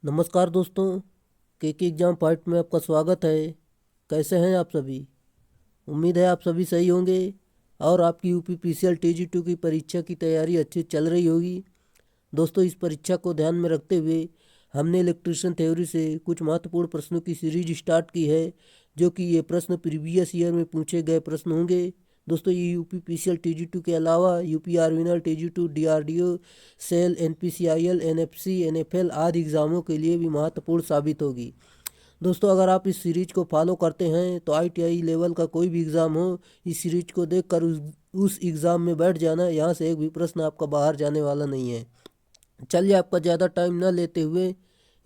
नमस्कार दोस्तों, के एग्ज़ाम पार्ट में आपका स्वागत है। कैसे हैं आप सभी? उम्मीद है आप सभी सही होंगे और आपकी यूपी पीसीएल टी2 की परीक्षा की तैयारी अच्छी चल रही होगी। दोस्तों, इस परीक्षा को ध्यान में रखते हुए हमने इलेक्ट्रिशियन थ्योरी से कुछ महत्वपूर्ण प्रश्नों की सीरीज स्टार्ट की है, जो कि ये प्रश्न प्रीवियस ईयर में पूछे गए प्रश्न होंगे। दोस्तों, ये यूपी पीसीएल टी2 के अलावा यूपी आर्मिनल T two, DRDO, SAIL, NPCIL, NFC, NFL आदि एग्ज़ामों के लिए भी महत्वपूर्ण साबित होगी। दोस्तों, अगर आप इस सीरीज को फॉलो करते हैं तो आईटीआई लेवल का कोई भी एग्ज़ाम हो, इस सीरीज को देखकर उस एग्ज़ाम में बैठ जाना। यहाँ से एक भी प्रश्न आपका बाहर जाने वाला नहीं है। चलिए, आपका ज़्यादा टाइम न लेते हुए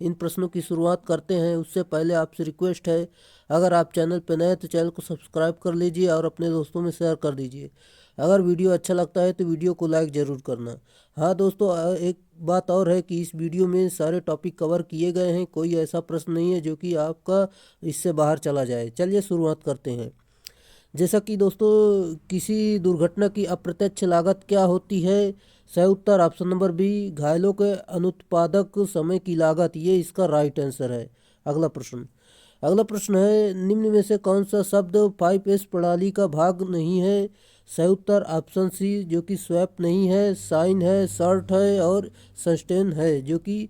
इन प्रश्नों की शुरुआत करते हैं। उससे पहले आपसे रिक्वेस्ट है, अगर आप चैनल पर नए हैं तो चैनल को सब्सक्राइब कर लीजिए और अपने दोस्तों में शेयर कर दीजिए। अगर वीडियो अच्छा लगता है तो वीडियो को लाइक ज़रूर करना। हाँ दोस्तों, एक बात और है कि इस वीडियो में सारे टॉपिक कवर किए गए हैं। कोई ऐसा प्रश्न नहीं है जो कि आपका इससे बाहर चला जाए। चलिए शुरुआत करते हैं। जैसा कि दोस्तों, किसी दुर्घटना की अप्रत्यक्ष लागत क्या होती है? सही उत्तर ऑप्शन नंबर बी, घायलों के अनुत्पादक समय की लागत। ये इसका राइट आंसर है। अगला प्रश्न है, निम्न में से कौन सा शब्द 5S प्रणाली का भाग नहीं है? सही उत्तर ऑप्शन सी, जो कि स्वैप नहीं है, साइन है, शर्ट है और सस्टेन है, जो कि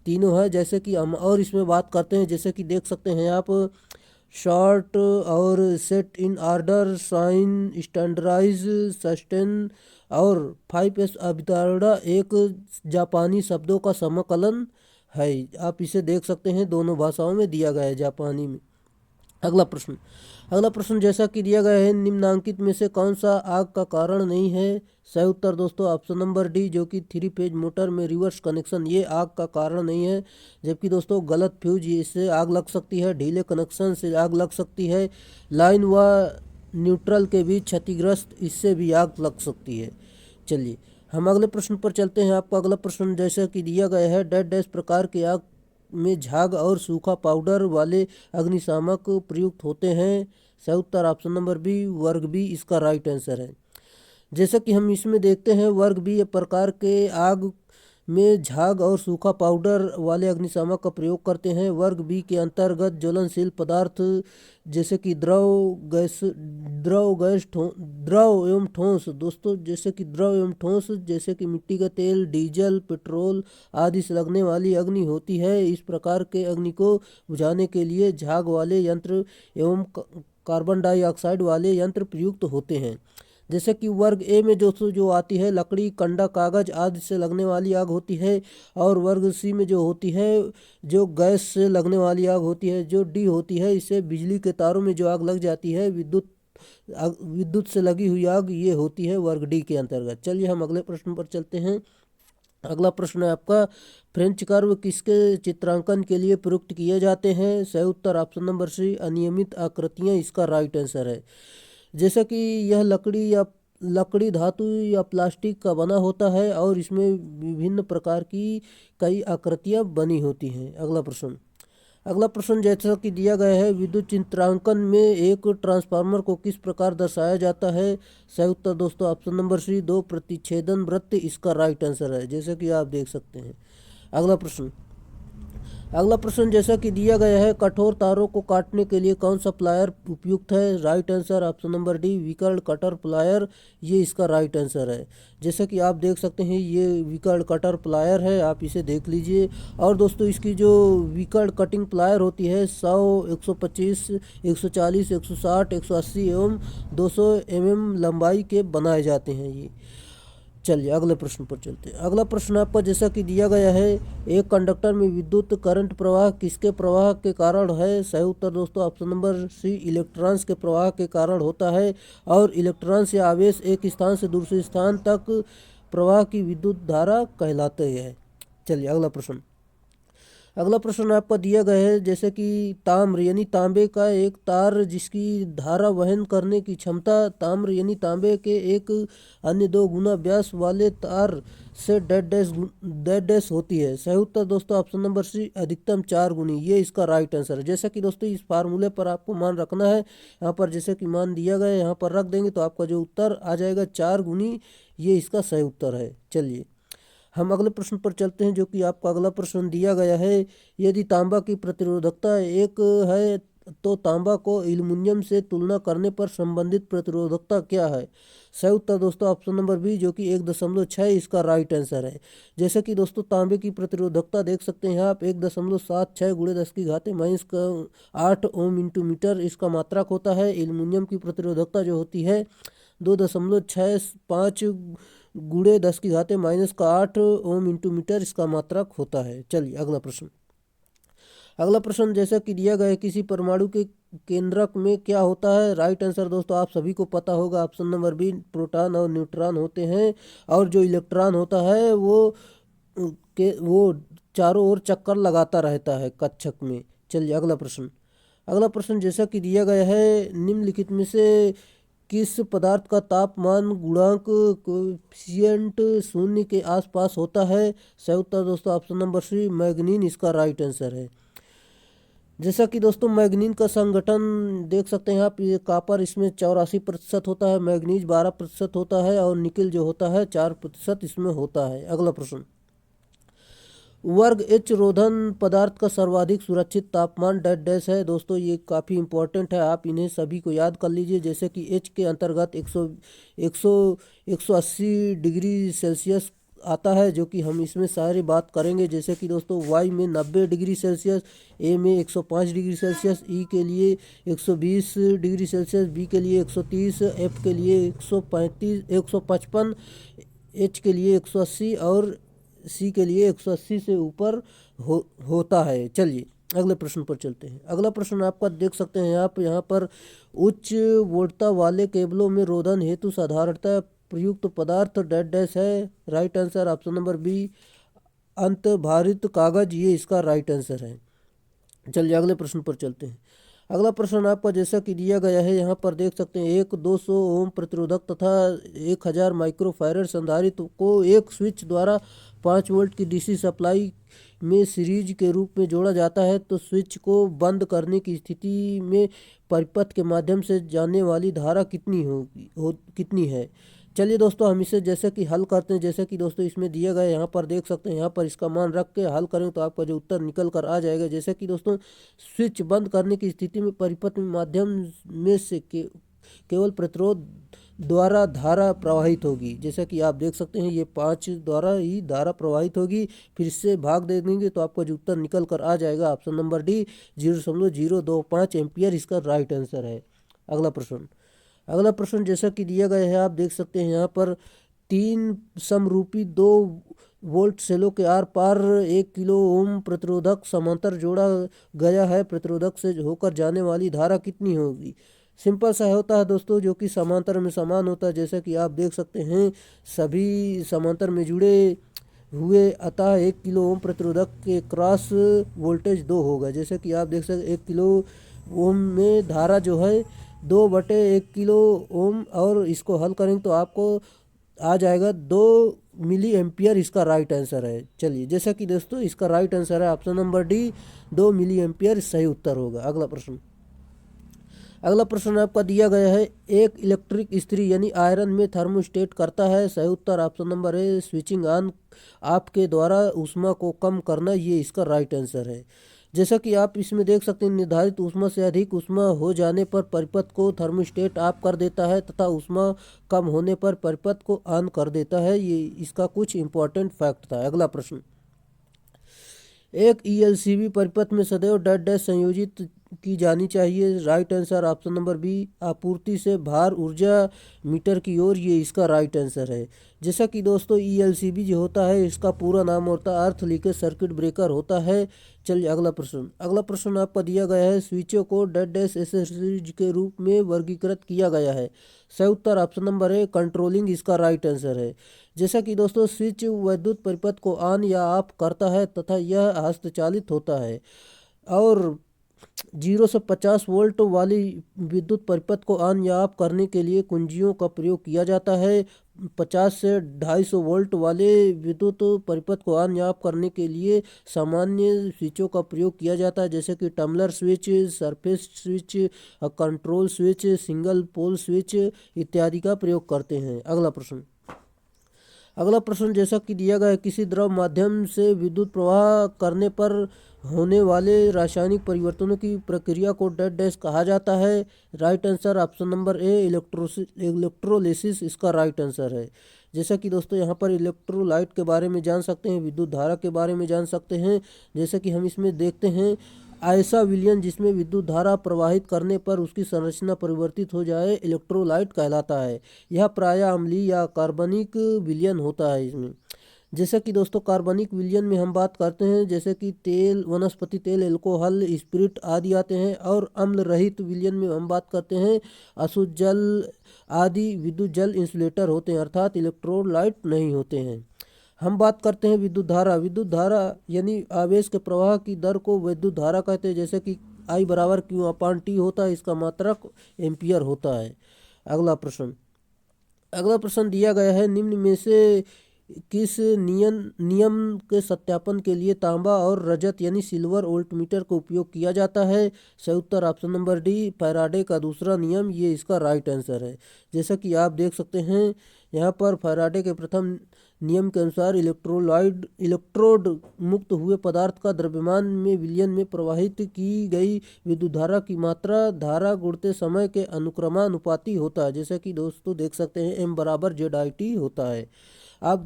तीनों है। जैसे कि हम और इसमें बात करते हैं, जैसे कि देख सकते हैं आप, शॉर्ट और set in order, shine, standardise, sustain और 5S अवधारणा एक जापानी शब्दों का समाकलन है। आप इसे देख सकते हैं, दोनों भाषाओं में दिया गया है, जापानी में। अगला प्रश्न जैसा कि दिया गया है, निम्नांकित में से कौन सा आग का कारण नहीं है? सही उत्तर दोस्तों ऑप्शन नंबर डी, जो कि 3 फेज मोटर में रिवर्स कनेक्शन, ये आग का कारण नहीं है। जबकि दोस्तों, गलत फ्यूज, इससे आग लग सकती है, ढीले कनेक्शन से आग लग सकती है, लाइन व न्यूट्रल के बीच क्षतिग्रस्त, इससे भी आग लग सकती है। चलिए हम अगले प्रश्न पर चलते हैं। आपका अगला प्रश्न जैसा कि दिया गया है, डैश डैश प्रकार की आग में झाग और सूखा पाउडर वाले अग्निशामक प्रयुक्त होते हैं। सही उत्तर ऑप्शन नंबर बी, वर्ग बी, इसका राइट आंसर है। जैसा कि हम इसमें देखते हैं, वर्ग बी प्रकार के आग में झाग और सूखा पाउडर वाले अग्निशामक का प्रयोग करते हैं। वर्ग बी के अंतर्गत ज्वलनशील पदार्थ जैसे कि द्रव एवं ठोस, दोस्तों, जैसे कि द्रव एवं ठोस, जैसे कि मिट्टी का तेल, डीजल, पेट्रोल आदि से लगने वाली अग्नि होती है। इस प्रकार के अग्नि को बुझाने के लिए झाग वाले यंत्र एवं कार्बन डाइऑक्साइड वाले यंत्र प्रयुक्त होते हैं। जैसे कि वर्ग ए में जो आती है, लकड़ी, कंडा, कागज आदि से लगने वाली आग होती है। और वर्ग सी में जो होती है, जो गैस से लगने वाली आग होती है। जो डी होती है, इससे बिजली के तारों में जो आग लग जाती है, विद्युत से लगी हुई आग, ये होती है वर्ग डी के अंतर्गत। चलिए हम अगले प्रश्न पर चलते हैं। अगला प्रश्न है आपका, फ्रेंच कर्व किसके चित्रांकन के लिए प्रयुक्त किए जाते हैं? सही उत्तर ऑप्शन नंबर सी, अनियमित आकृतियां, इसका राइट आंसर है। जैसा कि यह लकड़ी, धातु या प्लास्टिक का बना होता है और इसमें विभिन्न प्रकार की कई आकृतियां बनी होती हैं। अगला प्रश्न जैसा कि दिया गया है, विद्युत चित्रांकन में एक ट्रांसफार्मर को किस प्रकार दर्शाया जाता है? सही उत्तर दोस्तों ऑप्शन नंबर सी, 2 प्रतिच्छेदन वृत्त, इसका राइट आंसर है, जैसे कि आप देख सकते हैं। अगला प्रश्न अगला प्रश्न जैसा कि दिया गया है, कठोर तारों को काटने के लिए कौन सा प्लायर उपयुक्त है? Right answer option number D, विकर्ण कटर प्लायर, ये इसका राइट आंसर है। जैसा कि आप देख सकते हैं, ये विकर्ण कटर प्लायर है, आप इसे देख लीजिए। और दोस्तों, इसकी जो विकर्ण कटिंग प्लायर होती है, 100, 125, 140, 160, 180 एवं 200 mm लंबाई के बनाए जाते हैं ये। चलिए अगले प्रश्न पर चलते हैं। अगला प्रश्न आपका जैसा कि दिया गया है, एक कंडक्टर में विद्युत करंट प्रवाह किसके प्रवाह के कारण है? सही उत्तर दोस्तों ऑप्शन नंबर सी, इलेक्ट्रॉन्स के प्रवाह के कारण होता है। और इलेक्ट्रॉन्स या आवेश एक स्थान से दूसरे स्थान तक प्रवाह की विद्युत धारा कहलाते हैं। चलिए अगला प्रश्न आपका दिया गया है, जैसे कि ताम्र यानी तांबे का एक तार जिसकी धारा वहन करने की क्षमता ताम्र यानी तांबे के एक अन्य 2 गुना व्यास वाले तार से डेड डैश होती है। सही उत्तर दोस्तों ऑप्शन नंबर सी, अधिकतम 4 गुनी, ये इसका राइट आंसर है। जैसा कि दोस्तों, इस फार्मूले पर आपको मान रखना है। यहाँ पर जैसे कि मान दिया गया है, यहाँ पर रख देंगे तो आपका जो उत्तर आ जाएगा 4 गुनी, ये इसका सही उत्तर है। चलिए हम अगले प्रश्न पर चलते हैं, जो कि आपका अगला प्रश्न दिया गया है। यदि तांबा की प्रतिरोधकता एक है तो तांबा को एल्युमिनियम से तुलना करने पर संबंधित प्रतिरोधकता क्या है? सही उत्तर दोस्तों ऑप्शन नंबर बी, जो कि 1.6 इसका राइट आंसर है। जैसे कि दोस्तों तांबे की प्रतिरोधकता देख सकते हैं आप 1.76 गुणे 10⁻⁻8 ओम इंटू मीटर इसका मात्रक होता है। एल्युमिनियम की प्रतिरोधकता जो होती है 2.65 गुणे 10⁻⁻8 ओम इंटू मीटर इसका मात्रक होता है। चलिए अगला प्रश्न। अगला प्रश्न जैसा कि दिया गया है, किसी परमाणु के केंद्रक में क्या होता है? राइट आंसर दोस्तों आप सभी को पता होगा, ऑप्शन नंबर बी, प्रोटॉन और न्यूट्रॉन होते हैं। और जो इलेक्ट्रॉन होता है वो चारों ओर चक्कर लगाता रहता है कक्षक में। चलिए अगला प्रश्न। अगला प्रश्न जैसा कि दिया गया है, निम्नलिखित में से किस पदार्थ का तापमान गुणांक कोएफिशिएंट 0 के आसपास होता है? सही उत्तर दोस्तों ऑप्शन नंबर सी, मैग्नीन इसका राइट आंसर है। जैसा कि दोस्तों मैग्नीन का संगठन देख सकते हैं आप, ये कॉपर इसमें 84% होता है, मैग्नीज 12% होता है और निकिल जो होता है 4% इसमें होता है। अगला प्रश्न। वर्ग एच रोधन पदार्थ का सर्वाधिक सुरक्षित तापमान डैश डैश है। दोस्तों ये काफ़ी इंपॉर्टेंट है, आप इन्हें सभी को याद कर लीजिए। जैसे कि एच के अंतर्गत 180 डिग्री सेल्सियस आता है, जो कि हम इसमें सारी बात करेंगे। जैसे कि दोस्तों वाई में 90 डिग्री सेल्सियस, ए में 105 डिग्री सेल्सियस, ई के लिए 120 डिग्री सेल्सियस, बी के लिए 130, एफ के लिए 155, एच के लिए 180 और सी के लिए 180 से ऊपर होता है। चलिए अगले प्रश्न पर चलते हैं। अगला प्रश्न आपका देख सकते हैं आप यहाँ पर, उच्च वोल्टता वाले केबलों में रोधन हेतु साधारणतः प्रयुक्त पदार्थ डैश डैश है। Right answer option number B, अंतर्भारित कागज, ये इसका राइट आंसर है। चलिए अगले प्रश्न पर चलते हैं। अगला प्रश्न आपका जैसा कि दिया गया है, यहाँ पर देख सकते हैं, एक 200 ओम प्रतिरोधक तथा 1000 माइक्रोफैरड संधारित्र को एक स्विच द्वारा 5 वोल्ट की डीसी सप्लाई में सीरीज के रूप में जोड़ा जाता है, तो स्विच को बंद करने की स्थिति में परिपथ के माध्यम से जाने वाली धारा कितनी है? चलिए दोस्तों हम इसे जैसे कि हल करते हैं। जैसे कि दोस्तों इसमें दिया गया, यहाँ पर देख सकते हैं, यहाँ पर इसका मान रख के हल करें तो आपका जो उत्तर निकल कर आ जाएगा। जैसे कि दोस्तों स्विच बंद करने की स्थिति में परिपथ में माध्यम में से केवल प्रतिरोध द्वारा धारा प्रवाहित होगी। जैसा कि आप देख सकते हैं ये 5 द्वारा ही धारा प्रवाहित होगी। फिर इससे भाग दे देंगे तो आपका जो उत्तर निकल कर आ जाएगा ऑप्शन नंबर डी, 0.025 एम्पियर इसका राइट आंसर है। अगला प्रश्न। अगला प्रश्न जैसा कि दिया गया है, आप देख सकते हैं यहाँ पर 3 समरूपी 2 वोल्ट सेलों के आर पार 1 किलो ओम प्रतिरोधक समांतर जोड़ा गया है। प्रतिरोधक से होकर जाने वाली धारा कितनी होगी? सिंपल सा होता है दोस्तों, जो कि समांतर में समान होता है। जैसा कि आप देख सकते हैं सभी समांतर में जुड़े हुए, अतः 1 किलो ओम प्रतिरोधक के क्रॉस वोल्टेज 2 होगा। जैसे कि आप देख सकते 1 किलो ओम में धारा जो है 2/1 किलो ओम, और इसको हल करेंगे तो आपको आ जाएगा 2 मिली एम्पियर इसका राइट आंसर है। चलिए जैसा कि दोस्तों इसका राइट आंसर है option number D, 2 milliampere सही उत्तर होगा। अगला प्रश्न। अगला प्रश्न आपका दिया गया है, एक इलेक्ट्रिक इस्त्री यानी आयरन में थर्मोस्टेट करता है। सही उत्तर ऑप्शन नंबर है, स्विचिंग ऑन ऑफ के द्वारा ऊष्मा को कम करना, ये इसका राइट आंसर है। जैसा कि आप इसमें देख सकते हैं, निर्धारित ऊष्मा से अधिक ऊष्मा हो जाने पर परिपथ को थर्मोस्टेट ऑफ कर देता है तथा ऊष्मा कम होने पर परिपथ को ऑन कर देता है। ये इसका कुछ इंपॉर्टेंट फैक्ट था। अगला प्रश्न। एक ईएलसीबी परिपथ में सदैव डैश डैश संयोजित की जानी चाहिए। Right answer option number B, आपूर्ति से भार ऊर्जा मीटर की ओर, ये इसका राइट आंसर है। जैसा कि दोस्तों ईएलसीबी जो होता है इसका पूरा नाम होता है अर्थ लीकेज सर्किट ब्रेकर होता है। चलिए अगला प्रश्न। अगला प्रश्न आपका दिया गया है, स्विचों को डैश डैश एसेसरीज के रूप में वर्गीकृत किया गया है। सही उत्तर ऑप्शन नंबर है, कंट्रोलिंग इसका राइट आंसर है। जैसा कि दोस्तों स्विच विद्युत परिपथ को ऑन या ऑफ करता है तथा यह हस्तचालित होता है, और 0 से 50 वोल्ट वाली विद्युत परिपथ को ऑन या ऑफ करने के लिए कुंजियों का प्रयोग किया जाता है। 50 से 250 वोल्ट वाले विद्युत परिपथ को ऑन या ऑफ करने के लिए सामान्य स्विचों का प्रयोग किया जाता है, जैसे कि tumbler switch, surface switch, control switch, single pole switch इत्यादि का प्रयोग करते हैं। अगला प्रश्न। अगला प्रश्न जैसा कि दिया गया है, किसी द्रव माध्यम से विद्युत प्रवाह करने पर होने वाले रासायनिक परिवर्तनों की प्रक्रिया को डैश डैश कहा जाता है। राइट आंसर ऑप्शन नंबर ए इलेक्ट्रोलिसिस इसका राइट आंसर है। जैसा कि दोस्तों यहाँ पर इलेक्ट्रोलाइट के बारे में जान सकते हैं, विद्युत धारा के बारे में जान सकते हैं। जैसे कि हम इसमें देखते हैं ऐसा विलयन जिसमें विद्युत धारा प्रवाहित करने पर उसकी संरचना परिवर्तित हो जाए इलेक्ट्रोलाइट कहलाता है। यह प्रायः अम्लीय या कार्बनिक विलयन होता है इसमें। जैसे कि दोस्तों कार्बनिक विलयन में हम बात करते हैं जैसे कि तेल, वनस्पति तेल, एल्कोहल, स्पिरिट आदि आते हैं। और अम्ल रहित विलयन में हम बात करते हैं अशुद्ध जल आदि विद्युत जल इंसुलेटर होते हैं, अर्थात इलेक्ट्रोलाइट नहीं होते हैं। हम बात करते हैं विद्युत धारा। विद्युत धारा यानी आवेश के प्रवाह की दर को विद्युत धारा कहते हैं। जैसे कि I बराबर क्यू अपान टी होता है, इसका मात्रक एम्पियर होता है। अगला प्रश्न दिया गया है, निम्न में से किस नियम के सत्यापन के लिए तांबा और रजत यानी सिल्वर वोल्टमीटर का उपयोग किया जाता है। सही उत्तर ऑप्शन नंबर डी फैराडे का दूसरा नियम, ये इसका राइट आंसर है। जैसा कि आप देख सकते हैं यहाँ पर फैराडे के प्रथम नियम के अनुसार इलेक्ट्रोड मुक्त हुए पदार्थ का द्रव्यमान में विलयन में प्रवाहित की गई विद्युत धारा की मात्रा धारा गुणते समय के अनुक्रमानुपाती होता है। जैसे कि दोस्तों देख सकते हैं M बराबर ZIT होता है। आप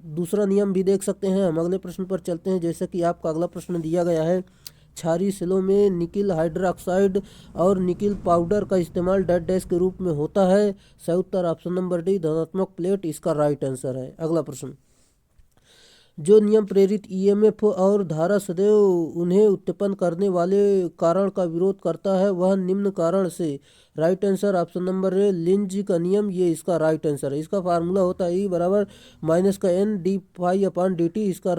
दूसरा नियम भी देख सकते हैं। हम अगले प्रश्न पर चलते हैं। जैसे कि आपका अगला प्रश्न दिया गया है, क्षारीय सेलों में निकिल हाइड्रोक्साइड और निकिल पाउडर का इस्तेमाल डैश डैश के रूप में होता है। सही उत्तर ऑप्शन नंबर डी धनात्मक प्लेट इसका राइट आंसर है। अगला प्रश्न, जो नियम प्रेरित EMF और धारा सदैव उन्हें उत्पन्न करने वाले कारण का विरोध करता है वह निम्न कारण से। Right answer option number A Lenz का नियम, ये इसका राइट आंसर है। इसका फार्मूला होता है E बराबर -n डी पाई अपान dt, इसका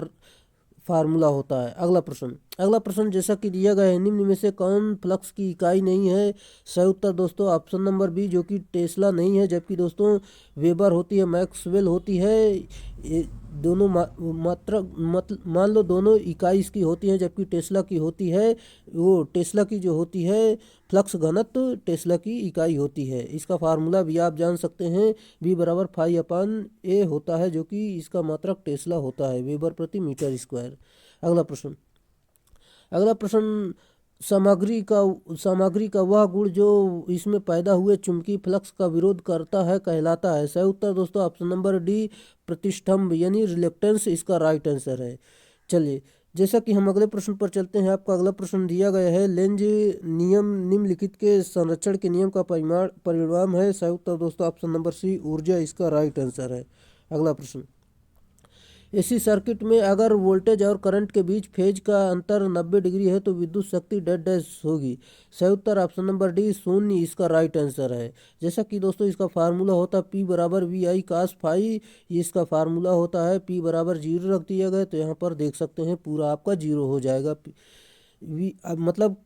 फार्मूला होता है। अगला प्रश्न जैसा कि दिया गया है, निम्न में से कौन फ्लक्स की इकाई नहीं है। सही उत्तर दोस्तों ऑप्शन नंबर बी जो कि टेस्ला नहीं है, जबकि दोस्तों वेबर होती है, मैक्सवेल होती है। ये दोनों मान लो दोनों इकाई इसकी होती है, जबकि टेस्ला की होती है वो टेस्ला की जो होती है फ्लक्स घनत्व टेस्ला की इकाई होती है। इसका फार्मूला भी आप जान सकते हैं, V बराबर फाई अपान ए होता है, जो कि इसका मात्रक टेस्ला होता है, वेबर प्रति मीटर स्क्वायर। अगला प्रश्न सामग्री का वह गुण जो इसमें पैदा हुए चुंबकीय फ्लक्स का विरोध करता है कहलाता है। सही उत्तर दोस्तों ऑप्शन नंबर डी प्रतिष्ठम्भ यानी रिलेक्टेंस इसका राइट आंसर है। चलिए जैसा कि हम अगले प्रश्न पर चलते हैं। आपका अगला प्रश्न दिया गया है, लेंज नियम निम्नलिखित के संरक्षण के नियम का परिणाम है। सही उत्तर दोस्तों ऑप्शन नंबर सी ऊर्जा इसका राइट आंसर है। अगला प्रश्न, एसी सर्किट में अगर वोल्टेज और करंट के बीच फेज का अंतर 90 डिग्री है तो विद्युत शक्ति डैश डैश होगी। सही उत्तर ऑप्शन नंबर डी शून्य इसका राइट आंसर है। जैसा कि दोस्तों इसका फार्मूला होता है P बराबर VI cos फाई, ये इसका फार्मूला होता है। P बराबर 0 रख दिया गया तो यहाँ पर देख सकते हैं पूरा आपका 0 हो जाएगा। मतलब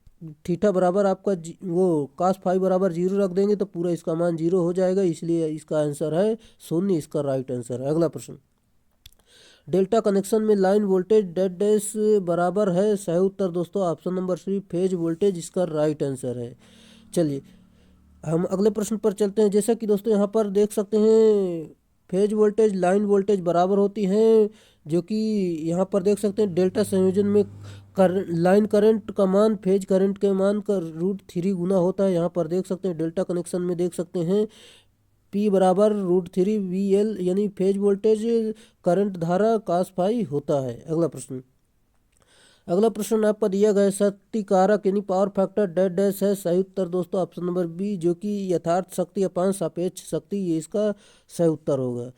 थीटा बराबर आपका वो cos फाई बराबर 0 रख देंगे तो पूरा इसका मान 0 हो जाएगा, इसलिए इसका आंसर है शून्य, इसका राइट आंसर है। अगला प्रश्न, डेल्टा कनेक्शन में लाइन वोल्टेज डैश डैश बराबर है। सही उत्तर दोस्तों option number C phase voltage इसका राइट आंसर है। चलिए हम अगले प्रश्न पर चलते हैं। जैसा कि दोस्तों यहाँ पर देख सकते हैं फेज वोल्टेज लाइन वोल्टेज बराबर होती हैं, जो कि यहाँ पर देख सकते हैं डेल्टा संयोजन में लाइन करंट का मान फेज करंट के मान का √3 गुना होता है। यहाँ पर देख सकते हैं डेल्टा कनेक्शन में देख सकते हैं P बराबर √3 VL यानी फेज वोल्टेज करंट धारा cos फाई होता है। अगला प्रश्न आपका दिया गया शक्ति कारक यानी पावर फैक्टर डैश डैश है। सही उत्तर दोस्तों ऑप्शन नंबर बी जो कि यथार्थ शक्ति अपान सापेक्ष शक्ति, ये इसका सही उत्तर होगा।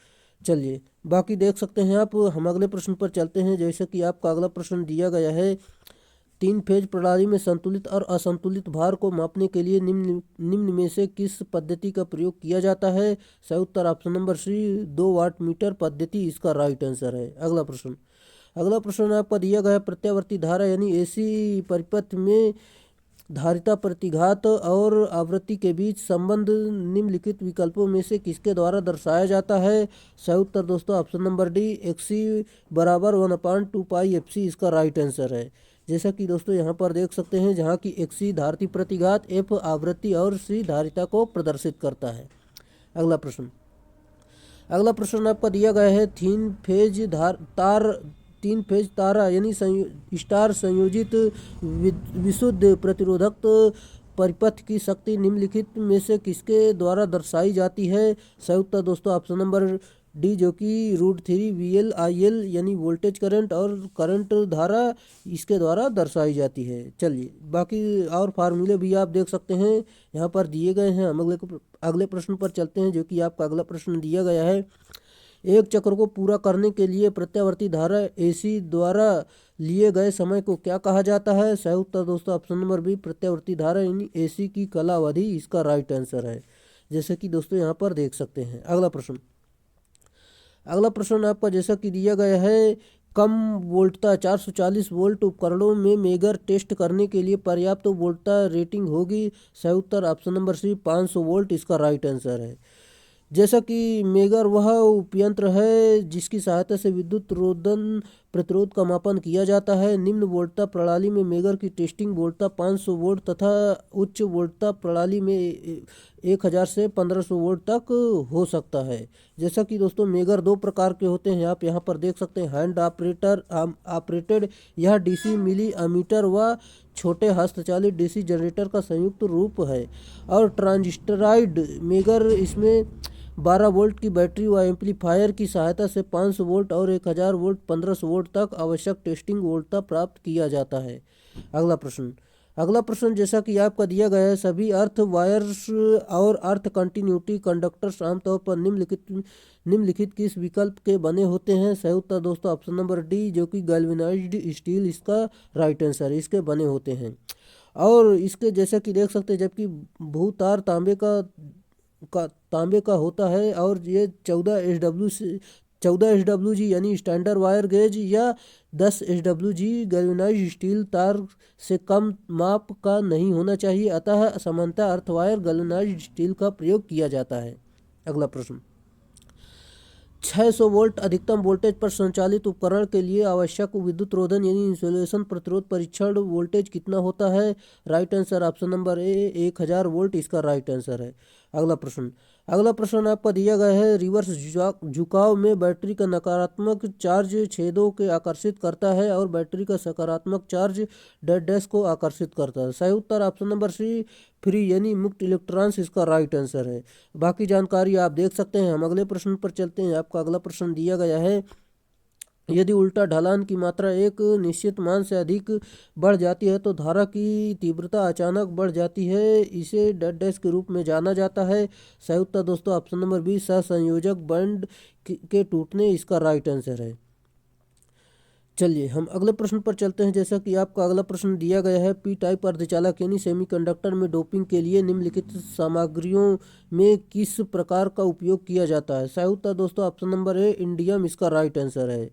चलिए बाकी देख सकते हैं आप। हम अगले प्रश्न पर चलते हैं। जैसे कि आपका अगला प्रश्न दिया गया है, 3 फेज प्रणाली में संतुलित और असंतुलित भार को मापने के लिए निम्न में से किस पद्धति का प्रयोग किया जाता है। सही उत्तर option number C 2 watt metre पद्धति इसका राइट आंसर है। अगला प्रश्न आपका दिया गया प्रत्यावर्ती धारा यानी AC परिपथ में धारिता प्रतिघात और आवृत्ति के बीच संबंध निम्नलिखित विकल्पों में से किसके द्वारा दर्शाया जाता है। सही उत्तर दोस्तों ऑप्शन नंबर डी XC बराबर 1/2 पाई FC इसका राइट आंसर है। जैसा कि दोस्तों यहाँ पर देख सकते हैं जहाँ की XC धारिता प्रतिघात, F आवृत्ति और C धारिता को प्रदर्शित करता है। अगला प्रश्न, अगला प्रश्न आपका दिया गया है तीन फेज तारा यानी स्टार संयोजित विशुद्ध प्रतिरोधक परिपथ की शक्ति निम्नलिखित में से किसके द्वारा दर्शाई जाती है? संयुक्त दोस्तों ऑप्शन नंबर डी जो कि √3 VL/IL यानी वोल्टेज करंट और करंट धारा इसके द्वारा दर्शाई जाती है। चलिए बाकी और फार्मूले भी आप देख सकते हैं यहाँ पर दिए गए हैं। हम अगले प्रश्न पर चलते हैं जो कि आपका अगला प्रश्न दिया गया है। एक चक्र को पूरा करने के लिए प्रत्यावर्ती धारा AC द्वारा लिए गए समय को क्या कहा जाता है? संयुक्त दोस्तों ऑप्शन नंबर बी प्रत्यावर्ती धारा यानी AC की कालावधि इसका राइट आंसर है, जैसे कि दोस्तों यहाँ पर देख सकते हैं। अगला प्रश्न आपका जैसा कि दिया गया है, कम वोल्टता 440 वोल्ट उपकरणों में मेगर टेस्ट करने के लिए पर्याप्त वोल्टता रेटिंग होगी। सही उत्तर ऑप्शन नंबर सी 500 वोल्ट इसका राइट आंसर है। जैसा कि मेगर वह उपयंत्र है जिसकी सहायता से विद्युत रोधन प्रतिरोध का मापन किया जाता है। निम्न वोल्टता प्रणाली में मेगर की टेस्टिंग वोल्टता 500 वोल्ट तथा उच्च वोल्टता प्रणाली में 1000 से 1500 वोल्ट तक हो सकता है। जैसा कि दोस्तों मेगर दो प्रकार के होते हैं, आप यहाँ पर देख सकते हैं। हैंड ऑपरेटेड यह DC मिली अमीटर व छोटे हस्तचालित DC जनरेटर का संयुक्त रूप है। और ट्रांजिस्टराइड मेगर इसमें 12 वोल्ट की बैटरी व एम्पलीफायर की सहायता से 500 वोल्ट और 1000 वोल्ट 1500 वोल्ट तक आवश्यक टेस्टिंग वोल्टता प्राप्त किया जाता है। अगला प्रश्न जैसा कि आपका दिया गया है, सभी अर्थ वायर्स और अर्थ कंटिन्यूटी कंडक्टर्स आमतौर पर निम्नलिखित किस विकल्प के बने होते हैं? सही उत्तर दोस्तों ऑप्शन नंबर डी जो कि गैल्वेनाइज्ड स्टील इसका राइट आंसर है, इसके बने होते हैं। और इसके जैसा कि देख सकते हैं, जबकि भूतार तांबे का होता है और ये 14 SWG यानी स्टैंडर्ड वायर गेज या 10 SWG गैल्वेनाइज्ड स्टील तार से कम माप का नहीं होना चाहिए। अतः सामान्यतः अर्थ वायर गैल्वेनाइज्ड स्टील का प्रयोग किया जाता है। अगला प्रश्न, 600 वोल्ट अधिकतम वोल्टेज पर संचालित उपकरण के लिए आवश्यक विद्युत रोधन यानी इंसुलेशन प्रतिरोध परीक्षण वोल्टेज कितना होता है? राइट आंसर ऑप्शन नंबर ए 1000 वोल्ट इसका राइट आंसर है। अगला प्रश्न आपका दिया गया है, रिवर्स झुकाव में बैटरी का नकारात्मक चार्ज छेदों के आकर्षित करता है और बैटरी का सकारात्मक चार्ज डेड डैश को आकर्षित करता है। सही उत्तर ऑप्शन नंबर सी फ्री यानी मुक्त इलेक्ट्रॉन्स इसका राइट आंसर है। बाकी जानकारी आप देख सकते हैं। हम अगले प्रश्न पर चलते हैं। आपका अगला प्रश्न दिया गया है, यदि उल्टा ढलान की मात्रा एक निश्चित मान से अधिक बढ़ जाती है तो धारा की तीव्रता अचानक बढ़ जाती है, इसे डेड डैश के रूप में जाना जाता है। सही उत्तर दोस्तों ऑप्शन नंबर बी सहसंयोजक बैंड के टूटने इसका राइट आंसर है। चलिए हम अगले प्रश्न पर चलते हैं। जैसा कि आपका अगला प्रश्न दिया गया है, पी टाइप अर्धचालक यानी सेमीकंडक्टर में डोपिंग के लिए निम्नलिखित सामग्रियों में किस प्रकार का उपयोग किया जाता है? सही उत्तर दोस्तों ऑप्शन नंबर ए इंडियम इसका राइट आंसर है।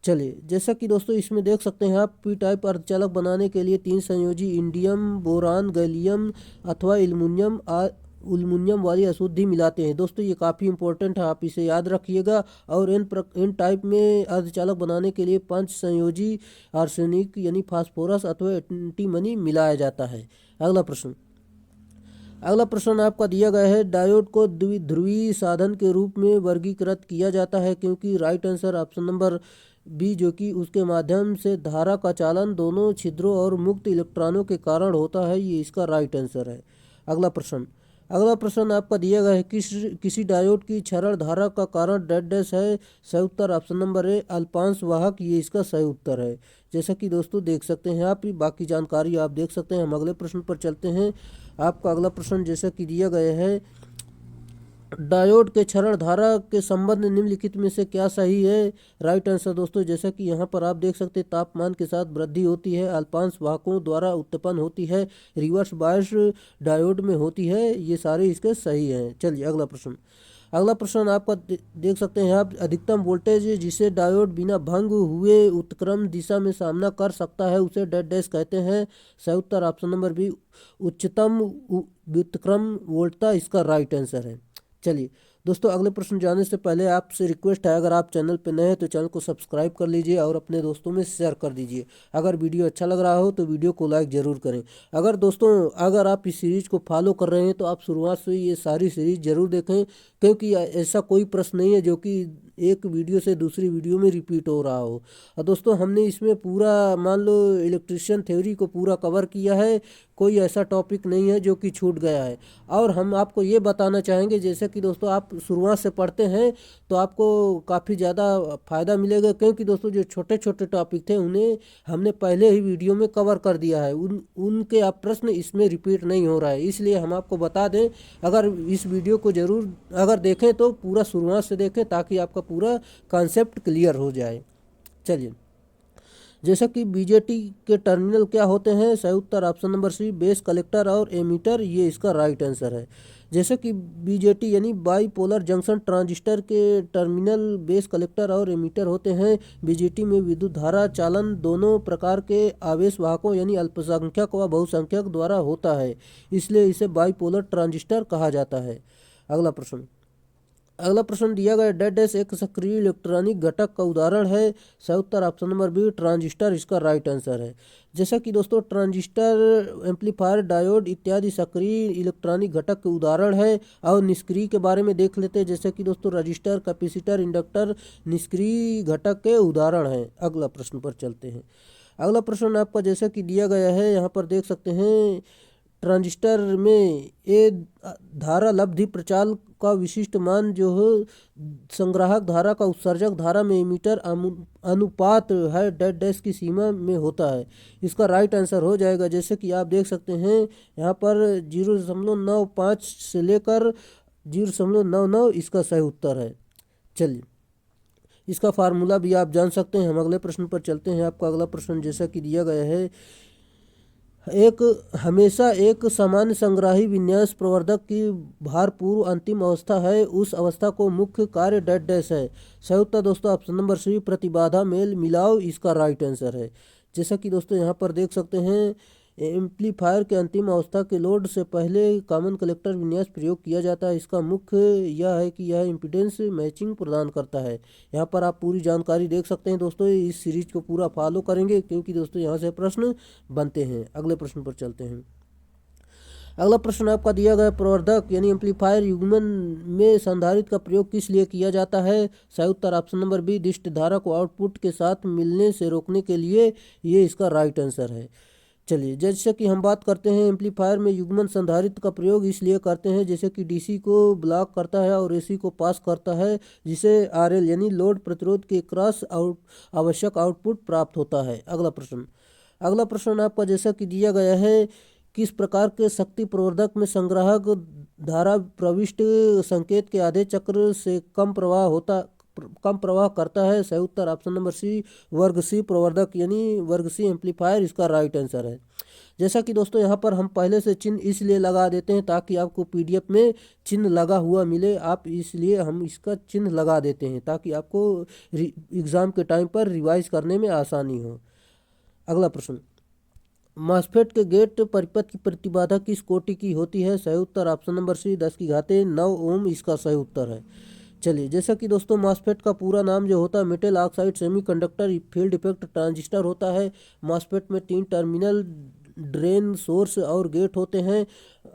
चलिए जैसा कि दोस्तों इसमें देख सकते हैं आप, पी टाइप अर्धचालक बनाने के लिए 3 संयोजी इंडियम, बोरान, गैलियम अथवा एल्युमिनियम वाली अशुद्धि मिलाते हैं। दोस्तों ये काफ़ी इंपॉर्टेंट है, आप इसे याद रखिएगा। और इन टाइप में अर्धचालक बनाने के लिए 5 संयोजी आर्सेनिक यानी फास्फोरस अथवा एंटीमनी मिलाया जाता है। अगला प्रश्न आपका दिया गया है, डायोड को द्विध्रुवीय साधन के रूप में वर्गीकृत किया जाता है क्योंकि right answer option number B जो कि उसके माध्यम से धारा का चालन दोनों छिद्रों और मुक्त इलेक्ट्रॉनों के कारण होता है, ये इसका राइट आंसर है। अगला प्रश्न आपका दिया गया है, किसी डायोड की क्षरण धारा का कारण डेड डैश है? सही उत्तर ऑप्शन नंबर ए अल्पांश वाहक, ये इसका सही उत्तर है। जैसा कि दोस्तों देख सकते हैं आप, बाकी जानकारी आप देख सकते हैं। हम अगले प्रश्न पर चलते हैं। आपका अगला प्रश्न जैसा कि दिया गया है, डायोड के क्षरण धारा के संबंध निम्नलिखित में से क्या सही है? राइट आंसर दोस्तों जैसा कि यहाँ पर आप देख सकते हैं, तापमान के साथ वृद्धि होती है, अल्पांश वाहकों द्वारा उत्पन्न होती है, रिवर्स बायस डायोड में होती है, ये सारे इसके सही हैं। चलिए अगला प्रश्न आपका देख सकते हैं आप, अधिकतम वोल्टेज जिसे डायोड बिना भंग हुए उत्क्रम दिशा में सामना कर सकता है उसे डेड डैश कहते हैं। सही उत्तर ऑप्शन नंबर बी उच्चतम व्युत्क्रम वोल्टता इसका राइट आंसर है। चलिए दोस्तों अगले प्रश्न जाने से पहले आपसे रिक्वेस्ट है, अगर आप चैनल पर नए हैं तो चैनल को सब्सक्राइब कर लीजिए और अपने दोस्तों में शेयर कर दीजिए। अगर वीडियो अच्छा लग रहा हो तो वीडियो को लाइक ज़रूर करें। अगर आप इस सीरीज़ को फॉलो कर रहे हैं तो आप शुरुआत से ये सारी सीरीज़ ज़रूर देखें, क्योंकि ऐसा कोई प्रश्न नहीं है जो कि एक वीडियो से दूसरी वीडियो में रिपीट हो रहा हो। और दोस्तों हमने इसमें पूरा मान लो इलेक्ट्रिशियन थ्योरी को पूरा कवर किया है, कोई ऐसा टॉपिक नहीं है जो कि छूट गया है। और हम आपको ये बताना चाहेंगे, जैसे कि दोस्तों आप शुरुआत से पढ़ते हैं तो आपको काफ़ी ज़्यादा फ़ायदा मिलेगा, क्योंकि दोस्तों जो छोटे छोटे टॉपिक थे उन्हें हमने पहले ही वीडियो में कवर कर दिया है, उनके आप प्रश्न इसमें रिपीट नहीं हो रहा है। इसलिए हम आपको बता दें, अगर इस वीडियो को ज़रूर अगर देखें तो पूरा शुरुआत से देखें ताकि आपका पूरा कॉन्सेप्ट क्लियर हो जाए। चलिए, जैसा कि बीजेटी के टर्मिनल क्या होते हैं? सही उत्तर option number C, base collector और एमीटर, ये इसका राइट आंसर है। जैसे कि बीजेटी यानी बाईपोलर जंक्शन ट्रांजिस्टर के टर्मिनल बेस कलेक्टर और एमीटर होते हैं। बीजेटी में विद्युत धारा चालन दोनों प्रकार के आवेश वाहकों यानी अल्पसंख्यक व बहुसंख्यक द्वारा होता है, इसलिए इसे बाईपोलर ट्रांजिस्टर कहा जाता है। अगला प्रश्न दिया गया, डेड डैश एक सक्रिय इलेक्ट्रॉनिक घटक का उदाहरण है। सही उत्तर ऑप्शन नंबर बी, ट्रांजिस्टर इसका राइट आंसर है। जैसा कि दोस्तों ट्रांजिस्टर, एम्पलीफायर, डायोड इत्यादि सक्रिय इलेक्ट्रॉनिक घटक के उदाहरण है। और निष्क्रिय के बारे में देख लेते हैं, जैसे कि दोस्तों रजिस्टर, कैपेसिटर, इंडक्टर निष्क्रिय घटक के उदाहरण हैं। अगला प्रश्न पर चलते हैं। अगला प्रश्न आपका जैसा कि दिया गया है, यहाँ पर देख सकते हैं, ट्रांजिस्टर में ए धारा लब्धि प्रचाल का विशिष्ट मान जो है संग्राहक धारा का उत्सर्जक धारा में एमीटर अनुपात है, डेड डैश की सीमा में होता है। इसका राइट आंसर हो जाएगा, जैसे कि आप देख सकते हैं यहाँ पर 0.95 से लेकर 0.99 इसका सही उत्तर है। चलिए, इसका फार्मूला भी आप जान सकते हैं। हम अगले प्रश्न पर चलते हैं। आपका अगला प्रश्न जैसा कि दिया गया है, हमेशा एक सामान्य संग्राही विन्यास प्रवर्धक की भारपूर्व अंतिम अवस्था है, उस अवस्था को मुख्य कार्य डेड डैश है। सही उत्तर दोस्तों ऑप्शन नंबर सी, प्रतिबाधा मेल मिलाव इसका राइट आंसर है। जैसा कि दोस्तों यहाँ पर देख सकते हैं, एम्पलीफायर के अंतिम अवस्था के लोड से पहले कॉमन कलेक्टर विन्यास प्रयोग किया जाता है। इसका मुख्य यह है कि यह इम्पीडेंस मैचिंग प्रदान करता है। यहाँ पर आप पूरी जानकारी देख सकते हैं दोस्तों, इस सीरीज को पूरा फॉलो करेंगे क्योंकि दोस्तों यहाँ से प्रश्न बनते हैं। अगले प्रश्न पर चलते हैं। अगला प्रश्न आपका दिया गया, प्रवर्धक यानी एम्पलीफायर युग्मन में संधारित्र का प्रयोग किस लिए किया जाता है? सही उत्तर ऑप्शन नंबर बी, दिष्ट धारा को आउटपुट के साथ मिलने से रोकने के लिए, ये इसका राइट आंसर है। चलिए, जैसे कि हम बात करते हैं, एम्पलीफायर में युग्मन संधारित्र का प्रयोग इसलिए करते हैं जैसे कि डीसी को ब्लॉक करता है और एसी को पास करता है, जिसे आरएल यानी लोड प्रतिरोध के क्रॉस आवश्यक आउटपुट प्राप्त होता है। अगला प्रश्न आपका जैसा कि दिया गया है, किस प्रकार के शक्ति प्रवर्धक में संग्राहक धारा प्रविष्ट संकेत के आधे चक्र से कम प्रवाह करता है? सही उत्तर ऑप्शन नंबर सी, वर्ग सी प्रवर्धक यानी वर्ग सी एम्पलीफायर इसका राइट आंसर है। जैसा कि दोस्तों यहाँ पर हम पहले से चिन्ह इसलिए लगा देते हैं ताकि आपको पीडीएफ में चिन्ह लगा हुआ मिले, इसलिए हम इसका चिन्ह लगा देते हैं ताकि आपको एग्ज़ाम के टाइम पर रिवाइज करने में आसानी हो। अगला प्रश्न, मॉस्फेट के गेट परिपथ की प्रतिबाधा किस कोटि की होती है? सही उत्तर ऑप्शन नंबर सी, 10⁹ ओम इसका सही उत्तर है। चलिए, जैसा कि दोस्तों मॉस्फेट का पूरा नाम जो होता है metal oxide semiconductor field effect transistor होता है। मॉस्फेट में 3 टर्मिनल, ड्रेन, सोर्स और गेट होते हैं।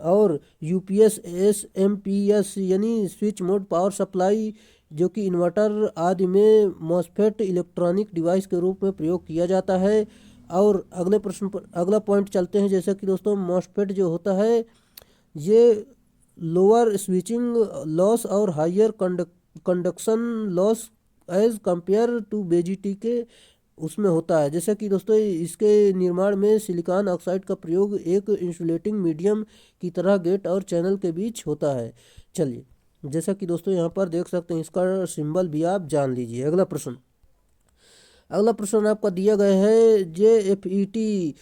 और यूपीएस, एसएमपीएस यानी स्विच मोड पावर सप्लाई, जो कि इन्वर्टर आदि में मॉस्फेट इलेक्ट्रॉनिक डिवाइस के रूप में प्रयोग किया जाता है। और अगले प्रश्न पर अगला पॉइंट चलते हैं। जैसा कि दोस्तों मॉस्फेट जो होता है ये लोअर स्विचिंग लॉस और higher conduction loss as compare to BJT के उसमें होता है। जैसे कि दोस्तों इसके निर्माण में सिलिकॉन ऑक्साइड का प्रयोग एक इंसुलेटिंग मीडियम की तरह गेट और चैनल के बीच होता है। चलिए, जैसा कि दोस्तों यहाँ पर देख सकते हैं, इसका सिंबल भी आप जान लीजिए। अगला प्रश्न आपका दिया गया है, जेएफईटी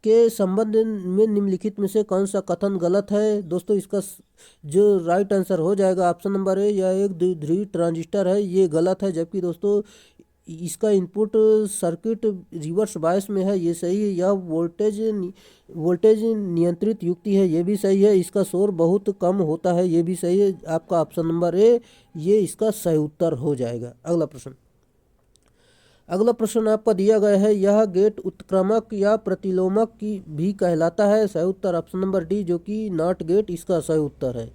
के संबंध में निम्नलिखित में से कौन सा कथन गलत है? दोस्तों इसका जो राइट आंसर हो जाएगा ऑप्शन नंबर ए, यह एक द्विध्रुवी ट्रांजिस्टर है, ये गलत है। जबकि दोस्तों इसका इनपुट सर्किट रिवर्स बायस में है, ये सही है। यह वोल्टेज नियंत्रित युक्ति है, ये भी सही है। इसका शोर बहुत कम होता है, ये भी सही है। आपका ऑप्शन नंबर ए ये इसका सही उत्तर हो जाएगा। अगला प्रश्न आपका दिया गया है, यह गेट उत्क्रमक या प्रतिलोमक की भी कहलाता है। सही उत्तर ऑप्शन नंबर डी जो कि नॉट गेट इसका सही उत्तर है।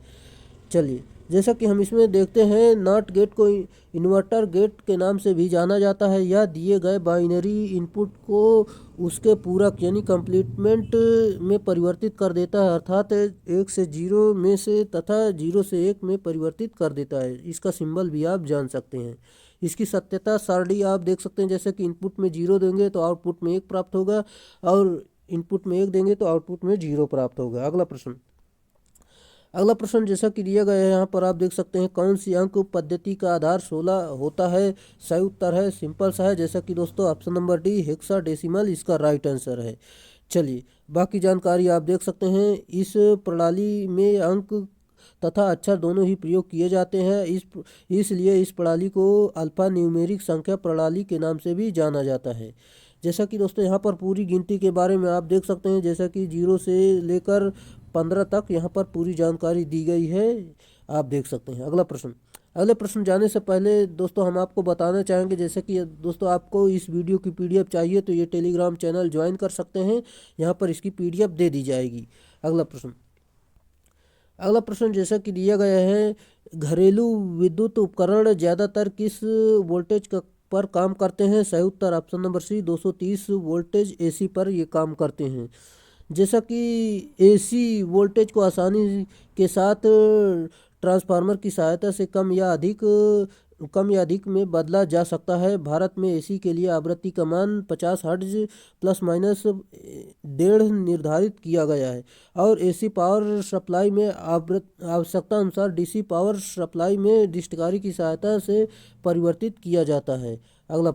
चलिए, जैसा कि हम इसमें देखते हैं, नॉट गेट को इन्वर्टर गेट के नाम से भी जाना जाता है। यह दिए गए बाइनरी इनपुट को उसके पूरक यानी कंप्लीटमेंट में परिवर्तित कर देता है, अर्थात 1 से 0 में से तथा 0 से 1 में परिवर्तित कर देता है। इसका सिंबल भी आप जान सकते हैं। इसकी सत्यता सारणी आप देख सकते हैं, जैसे कि इनपुट में 0 देंगे तो आउटपुट में 1 प्राप्त होगा और इनपुट में 1 देंगे तो आउटपुट में 0 प्राप्त होगा। अगला प्रश्न जैसा कि दिया गया है यहाँ पर आप देख सकते हैं, कौन सी अंक पद्धति का आधार 16 होता है। सही उत्तर है सिंपल सा है, जैसा कि दोस्तों ऑप्शन नंबर डी हेक्साडेसिमल इसका राइट आंसर है। चलिए, बाकी जानकारी आप देख सकते हैं। इस प्रणाली में अंक तथा अक्षर दोनों ही प्रयोग किए जाते हैं, इसलिए इस प्रणाली को अल्फा न्यूमेरिक संख्या प्रणाली के नाम से भी जाना जाता है। जैसा कि दोस्तों यहाँ पर पूरी गिनती के बारे में आप देख सकते हैं, जैसा कि 0 से लेकर 15 तक यहाँ पर पूरी जानकारी दी गई है, आप देख सकते हैं। अगले प्रश्न जाने से पहले दोस्तों हम आपको बताना चाहेंगे, जैसे कि दोस्तों आपको इस वीडियो की पीडीएफ चाहिए तो ये टेलीग्राम चैनल ज्वाइन कर सकते हैं, यहाँ पर इसकी पीडीएफ दे दी जाएगी। अगला प्रश्न जैसा कि दिया गया है, घरेलू विद्युत उपकरण ज़्यादातर किस वोल्टेज पर काम करते हैं। सही उत्तर option number C 230 voltage AC पर ये काम करते हैं। जैसा कि एसी वोल्टेज को आसानी के साथ ट्रांसफार्मर की सहायता से कम या अधिक में बदला जा सकता है। भारत में एसी के लिए आवृत्ति का मान 50 हर्ट्ज प्लस माइनस 1.5 निर्धारित किया गया है और एसी पावर सप्लाई में आवश्यकता अनुसार डीसी पावर सप्लाई में डिस्टकारी की सहायता से परिवर्तित किया जाता है। अगला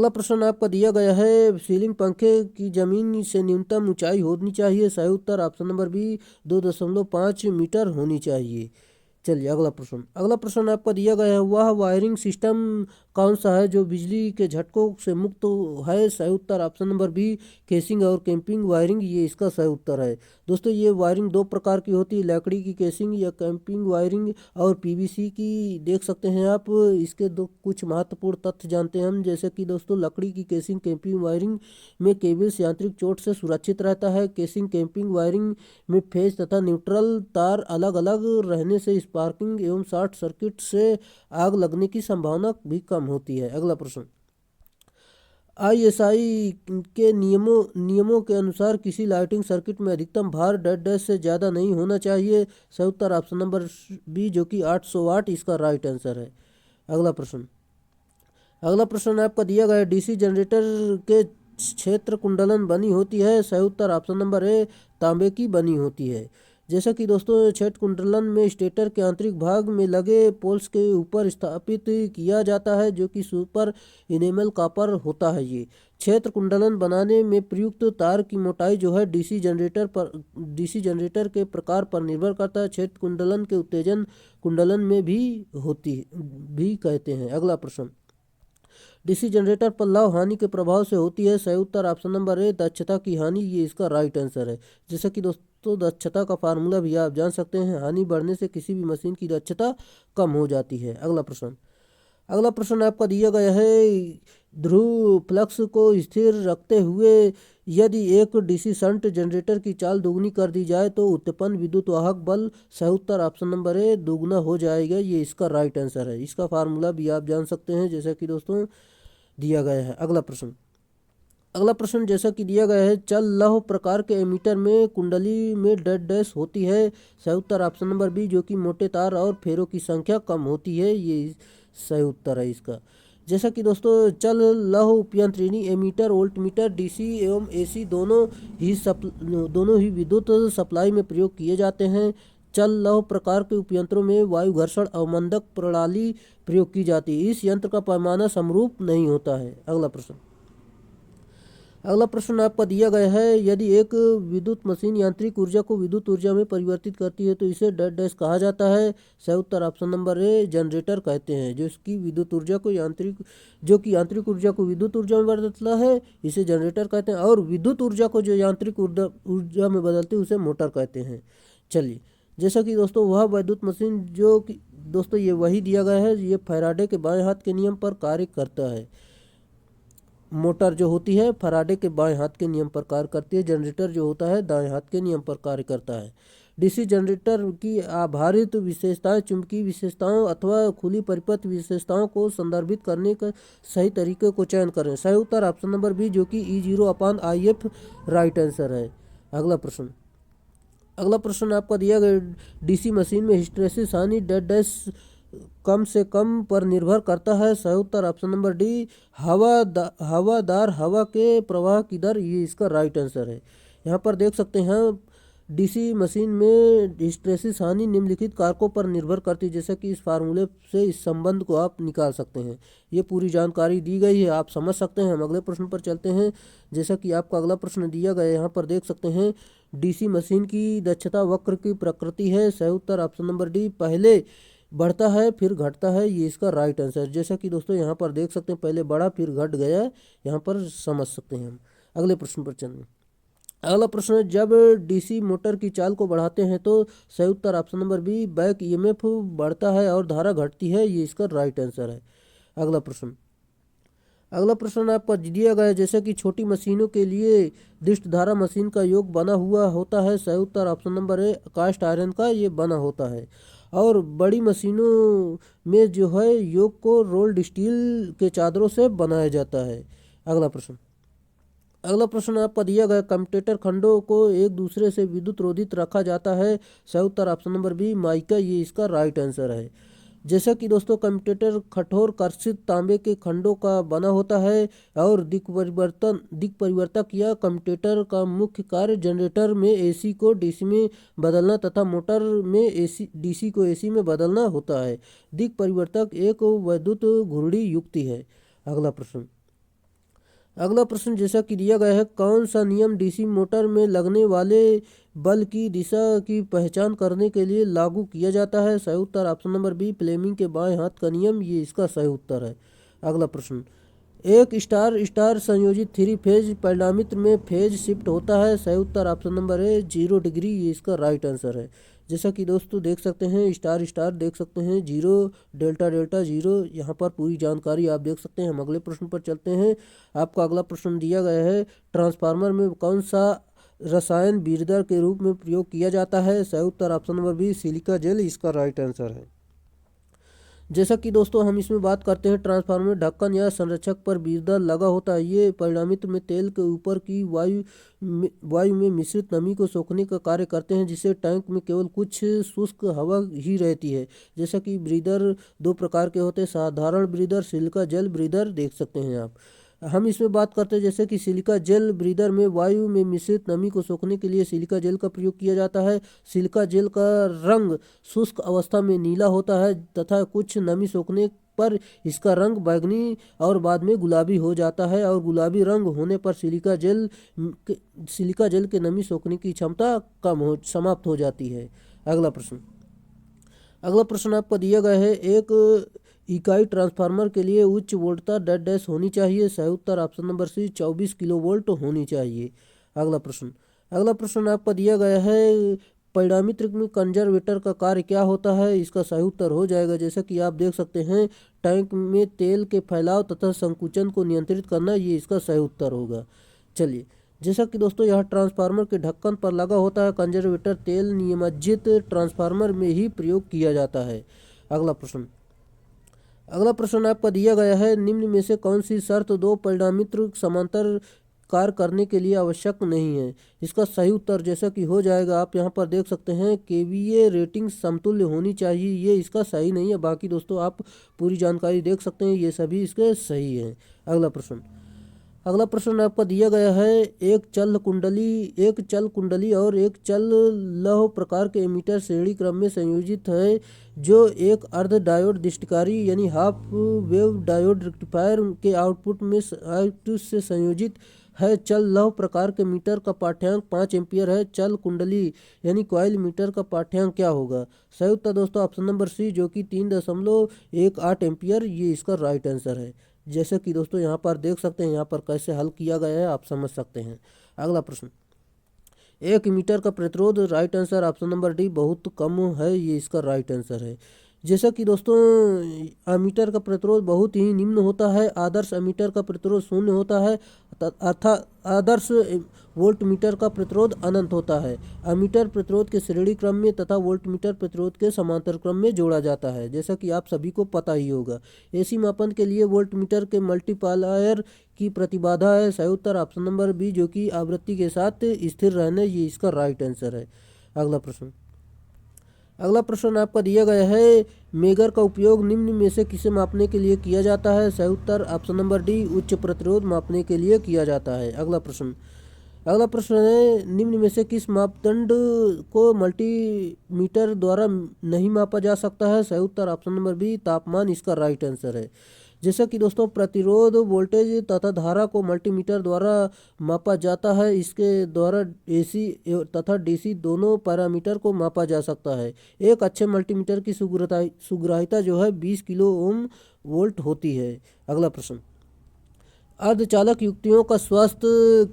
प्रश्न आपका दिया गया है, सीलिंग पंखे की जमीन से न्यूनतम ऊंचाई होनी चाहिए। सही उत्तर ऑप्शन नंबर बी 2.5 मीटर होनी चाहिए। चलिए, अगला प्रश्न आपका दिया गया है, वह वायरिंग सिस्टम कौन सा है जो बिजली के झटकों से मुक्त है। सही उत्तर ऑप्शन नंबर बी केसिंग और कैंपिंग वायरिंग, ये इसका सही उत्तर है। दोस्तों, ये वायरिंग 2 प्रकार की होती है, लकड़ी की केसिंग या कैंपिंग वायरिंग और पीवीसी की। देख सकते हैं आप, इसके कुछ महत्वपूर्ण तथ्य जानते हैं हम, जैसे कि दोस्तों लकड़ी की केसिंग कैंपिंग वायरिंग में केबल्स यांत्रिक चोट से सुरक्षित रहता है। केसिंग कैंपिंग वायरिंग में फेज तथा न्यूट्रल तार अलग अलग रहने से स्पार्किंग एवं शॉर्ट सर्किट से आग लगने की संभावना भी कम होती है। अगला प्रश्न, आईएसआई के नियमों के अनुसार किसी लाइटिंग सर्किट में अधिकतम भार डैश से ज़्यादा नहीं होना चाहिए। सही उत्तर ऑप्शन नंबर बी जो कि 800 वाट इसका राइट आंसर है। अगला प्रश्न आपका दिया गया है, डीसी जनरेटर के क्षेत्र कुंडलन बनी होती है। सही उत्तर ऑप्शन नंबर ए तांबे की बनी होती है। जैसा कि दोस्तों क्षेत्र कुंडलन में स्टेटर के आंतरिक भाग में लगे पोल्स के ऊपर स्थापित किया जाता है, जो कि सुपर इनेमल कॉपर होता है। ये क्षेत्र कुंडलन बनाने में प्रयुक्त तार की मोटाई जो है डीसी जनरेटर के प्रकार पर निर्भर करता है। क्षेत्र कुंडलन के उत्तेजन कुंडलन में भी कहते हैं। अगला प्रश्न, डीसी जनरेटर पर लाभ हानि के प्रभाव से होती है। सही उत्तर ऑप्शन नंबर ए दक्षता की हानि, ये इसका राइट आंसर है। जैसा कि दोस्तों दक्षता का फार्मूला भी आप जान सकते हैं, हानि बढ़ने से किसी भी मशीन की दक्षता कम हो जाती है। अगला प्रश्न आपका दिया गया है, ध्रुव फ्लक्स को स्थिर रखते हुए यदि एक डीसी शंट जनरेटर की चाल दोगुनी कर दी जाए तो उत्पन्न विद्युत वाहक बल। सही उत्तर ऑप्शन नंबर ए दोगुना हो जाएगा, ये इसका राइट आंसर है। इसका फार्मूला भी आप जान सकते हैं, जैसा कि दोस्तों दिया गया है। अगला प्रश्न जैसा कि दिया गया है, चल लौह प्रकार के एमीटर में कुंडली में डैश होती है। सही उत्तर ऑप्शन नंबर बी जो कि मोटे तार और फेरों की संख्या कम होती है, ये सही उत्तर है इसका। जैसा कि दोस्तों चल लौह उपयंत्रिणी एमीटर वोल्टमीटर डीसी एवं एसी दोनों ही विद्युत सप्लाई में प्रयोग किए जाते हैं। चल लौह प्रकार के उपयंत्रों में वायु घर्षण अवमंदक प्रणाली प्रयोग की जाती है। इस यंत्र का पैमाना समरूप नहीं होता है। अगला प्रश्न आपका दिया गया है, यदि एक विद्युत मशीन यांत्रिक ऊर्जा को विद्युत ऊर्जा में परिवर्तित करती है तो इसे डैश डैश कहा जाता है। सही उत्तर ऑप्शन नंबर ए जनरेटर कहते हैं। जो कि यांत्रिक ऊर्जा को विद्युत ऊर्जा में बदलता है, इसे जनरेटर कहते हैं। और विद्युत ऊर्जा को जो यांत्रिक ऊर्जा में बदलती है उसे मोटर कहते हैं। चलिए, जैसा कि दोस्तों वह विद्युत मशीन जो कि दोस्तों ये वही दिया गया है, ये फैराडे के बाएं हाथ के नियम पर कार्य करता है। मोटर जो होती है फैराडे के बाएं हाथ के नियम पर कार्य करती है। जनरेटर जो होता है दाएं हाथ के नियम पर कार्य करता है। डीसी जनरेटर की आधारित विशेषताएं चुंबकीय विशेषताओं अथवा खुली परिपथ विशेषताओं को संदर्भित करने का सही तरीके को चयन करें। सही उत्तर ऑप्शन नंबर बी जो कि E0/IF राइट आंसर है। अगला प्रश्न आपका दिया गया, डीसी मशीन में हिस्टैरिसीस हानि डैश डैश कम से कम पर निर्भर करता है। सही उत्तर ऑप्शन नंबर डी हवादार हवा के प्रवाह की दर, ये इसका राइट आंसर है। यहाँ पर देख सकते हैं डीसी मशीन में हिस्टैरिसीस हानि निम्नलिखित कारकों पर निर्भर करती है। जैसे कि इस फार्मूले से इस संबंध को आप निकाल सकते हैं। ये पूरी जानकारी दी गई है, आप समझ सकते हैं। हम अगले प्रश्न पर चलते हैं। जैसा कि आपका अगला प्रश्न दिया गया है, यहाँ पर देख सकते हैं डीसी मशीन की दक्षता वक्र की प्रकृति है। सही उत्तर ऑप्शन नंबर डी पहले बढ़ता है फिर घटता है, ये इसका राइट आंसर। जैसा कि दोस्तों यहाँ पर देख सकते हैं पहले बढ़ा फिर घट गया, यहाँ पर समझ सकते हैं हम। अगले प्रश्न पर चलें। अगला प्रश्न है, जब डीसी मोटर की चाल को बढ़ाते हैं तो सही उत्तर option number B back EMF बढ़ता है और धारा घटती है, ये इसका राइट आंसर है। अगला प्रश्न आपका दिया गया है, जैसे कि छोटी मशीनों के लिए दिष्ट धारा मशीन का योग बना हुआ होता है। सही उत्तर option number A cast iron का ये बना होता है। और बड़ी मशीनों में जो है योग को रोल्ड स्टील के चादरों से बनाया जाता है। अगला प्रश्न आपका दिया गया, कम्यूटेटर खंडों को एक दूसरे से विद्युत रोधित रखा जाता है। सही उत्तर ऑप्शन नंबर बी माइका, ये इसका राइट आंसर है। जैसा कि दोस्तों कम्यूटेटर कठोर कर्षित तांबे के खंडों का बना होता है और दिक परिवर्तक या कम्यूटेटर का मुख्य कार्य जनरेटर में एसी को डीसी में बदलना तथा मोटर में डीसी को एसी में बदलना होता है। दिक परिवर्तक एक वैद्युत घूर्णी युक्ति है। अगला प्रश्न जैसा कि दिया गया है, कौन सा नियम डीसी मोटर में लगने वाले बल की दिशा की पहचान करने के लिए लागू किया जाता है। सही उत्तर ऑप्शन नंबर बी फ्लेमिंग के बाएं हाथ का नियम, ये इसका सही उत्तर है। अगला प्रश्न, एक स्टार स्टार संयोजित 3 फेज पैरामीटर में फेज शिफ्ट होता है। सही उत्तर ऑप्शन नंबर ए 0 डिग्री, ये इसका राइट आंसर है। जैसा कि दोस्तों देख सकते हैं स्टार स्टार देख सकते हैं 0 डेल्टा डेल्टा 0, यहाँ पर पूरी जानकारी आप देख सकते हैं। हम अगले प्रश्न पर चलते हैं। आपका अगला प्रश्न दिया गया है, ट्रांसफार्मर में कौन सा रसायन बीजदर के रूप में प्रयोग किया जाता है। सही उत्तर option number B silica gel, इसका राइट आंसर है। जैसा कि दोस्तों हम इसमें बात करते हैं, ट्रांसफार्मर ढक्कन या संरक्षक पर बीजदर लगा होता है। ये परिणामित्र में तेल के ऊपर की वायु में मिश्रित नमी को सोखने का कार्य करते हैं, जिससे टैंक में केवल कुछ शुष्क हवा ही रहती है। जैसा कि ब्रीदर 2 प्रकार के होते हैं, साधारण ब्रीदर, सिलिका जेल ब्रीदर, देख सकते हैं आप। हम इसमें बात करते हैं जैसे कि सिलिका जेल ब्रीदर में वायु में मिश्रित नमी को सोखने के लिए सिलिका जेल का प्रयोग किया जाता है। सिलिका जेल का रंग शुष्क अवस्था में नीला होता है तथा कुछ नमी सोखने पर इसका रंग बैंगनी और बाद में गुलाबी हो जाता है, और गुलाबी रंग होने पर सिलिका जेल के नमी सोखने की क्षमता समाप्त हो जाती है। अगला प्रश्न आपका दिया गया है, एक इकाई ट्रांसफार्मर के लिए उच्च वोल्टता डैश डैश होनी चाहिए। सही उत्तर option number C 24 kilo volt होनी चाहिए। अगला प्रश्न आपका दिया गया है, पैरामीटर में कंजर्वेटर का कार्य क्या होता है। इसका सही उत्तर हो जाएगा, जैसा कि आप देख सकते हैं टैंक में तेल के फैलाव तथा संकुचन को नियंत्रित करना, ये इसका सही उत्तर होगा। चलिए, जैसा कि दोस्तों यह ट्रांसफार्मर के ढक्कन पर लगा होता है। कंजर्वेटर तेल नियमजित ट्रांसफार्मर में ही प्रयोग किया जाता है। अगला प्रश्न आपका दिया गया है, निम्न में से कौन सी शर्त 2 पैरामीटर समांतर कार्य करने के लिए आवश्यक नहीं है। इसका सही उत्तर जैसा कि हो जाएगा, आप यहाँ पर देख सकते हैं केवीए रेटिंग समतुल्य होनी चाहिए, ये इसका सही नहीं है। बाकी दोस्तों आप पूरी जानकारी देख सकते हैं, ये सभी इसके सही हैं। अगला प्रश्न आपका दिया गया है, एक चल कुंडली और एक चल लौह प्रकार के एमीटर श्रेणी क्रम में संयोजित है, जो एक अर्ध डायोड दृष्टिकारी यानी हाफ वेव डायोड रेक्टिफायर के आउटपुट से संयोजित है चल लव प्रकार के मीटर का पाठ्यांक 5 एम्पियर है, चल कुंडली यानी कॉइल मीटर का पाठ्यांक क्या होगा? सही उत्तर दोस्तों ऑप्शन नंबर सी जो कि 3.18 एम्पियर, ये इसका राइट आंसर है। जैसे कि दोस्तों यहाँ पर देख सकते हैं, यहाँ पर कैसे हल किया गया है आप समझ सकते हैं। अगला प्रश्न, 1 मीटर का प्रतिरोध, right answer option number D बहुत कम है, ये इसका राइट आंसर है। जैसा कि दोस्तों अमीटर का प्रतिरोध बहुत ही निम्न होता है, आदर्श अमीटर का प्रतिरोध 0 होता है, अर्थात आदर्श वोल्ट मीटर का प्रतिरोध अनंत होता है। अमीटर प्रतिरोध के श्रेणी क्रम में तथा वोल्ट मीटर प्रतिरोध के समांतर क्रम में जोड़ा जाता है, जैसा कि आप सभी को पता ही होगा। एसी मापन के लिए वोल्ट मीटर के मल्टीप्लायर की प्रतिबाधा है, सही उत्तर ऑप्शन नंबर बी जो कि आवृत्ति के साथ स्थिर रहने, ये इसका राइट आंसर है। अगला प्रश्न आपका दिया गया है, मेगर का उपयोग निम्न में से किसे मापने के लिए किया जाता है? सही उत्तर ऑप्शन नंबर डी उच्च प्रतिरोध मापने के लिए किया जाता है। अगला प्रश्न है, निम्न में से किस मापदंड को मल्टीमीटर द्वारा नहीं मापा जा सकता है? सही उत्तर ऑप्शन नंबर बी तापमान, इसका राइट आंसर है। जैसा कि दोस्तों प्रतिरोध, वोल्टेज तथा धारा को मल्टीमीटर द्वारा मापा जाता है, इसके द्वारा एसी तथा डीसी दोनों पैरामीटर को मापा जा सकता है। एक अच्छे मल्टीमीटर की सुग्राहिता जो है 20 किलो ओम वोल्ट होती है। अगला प्रश्न, अर्धचालक युक्तियों का स्वास्थ्य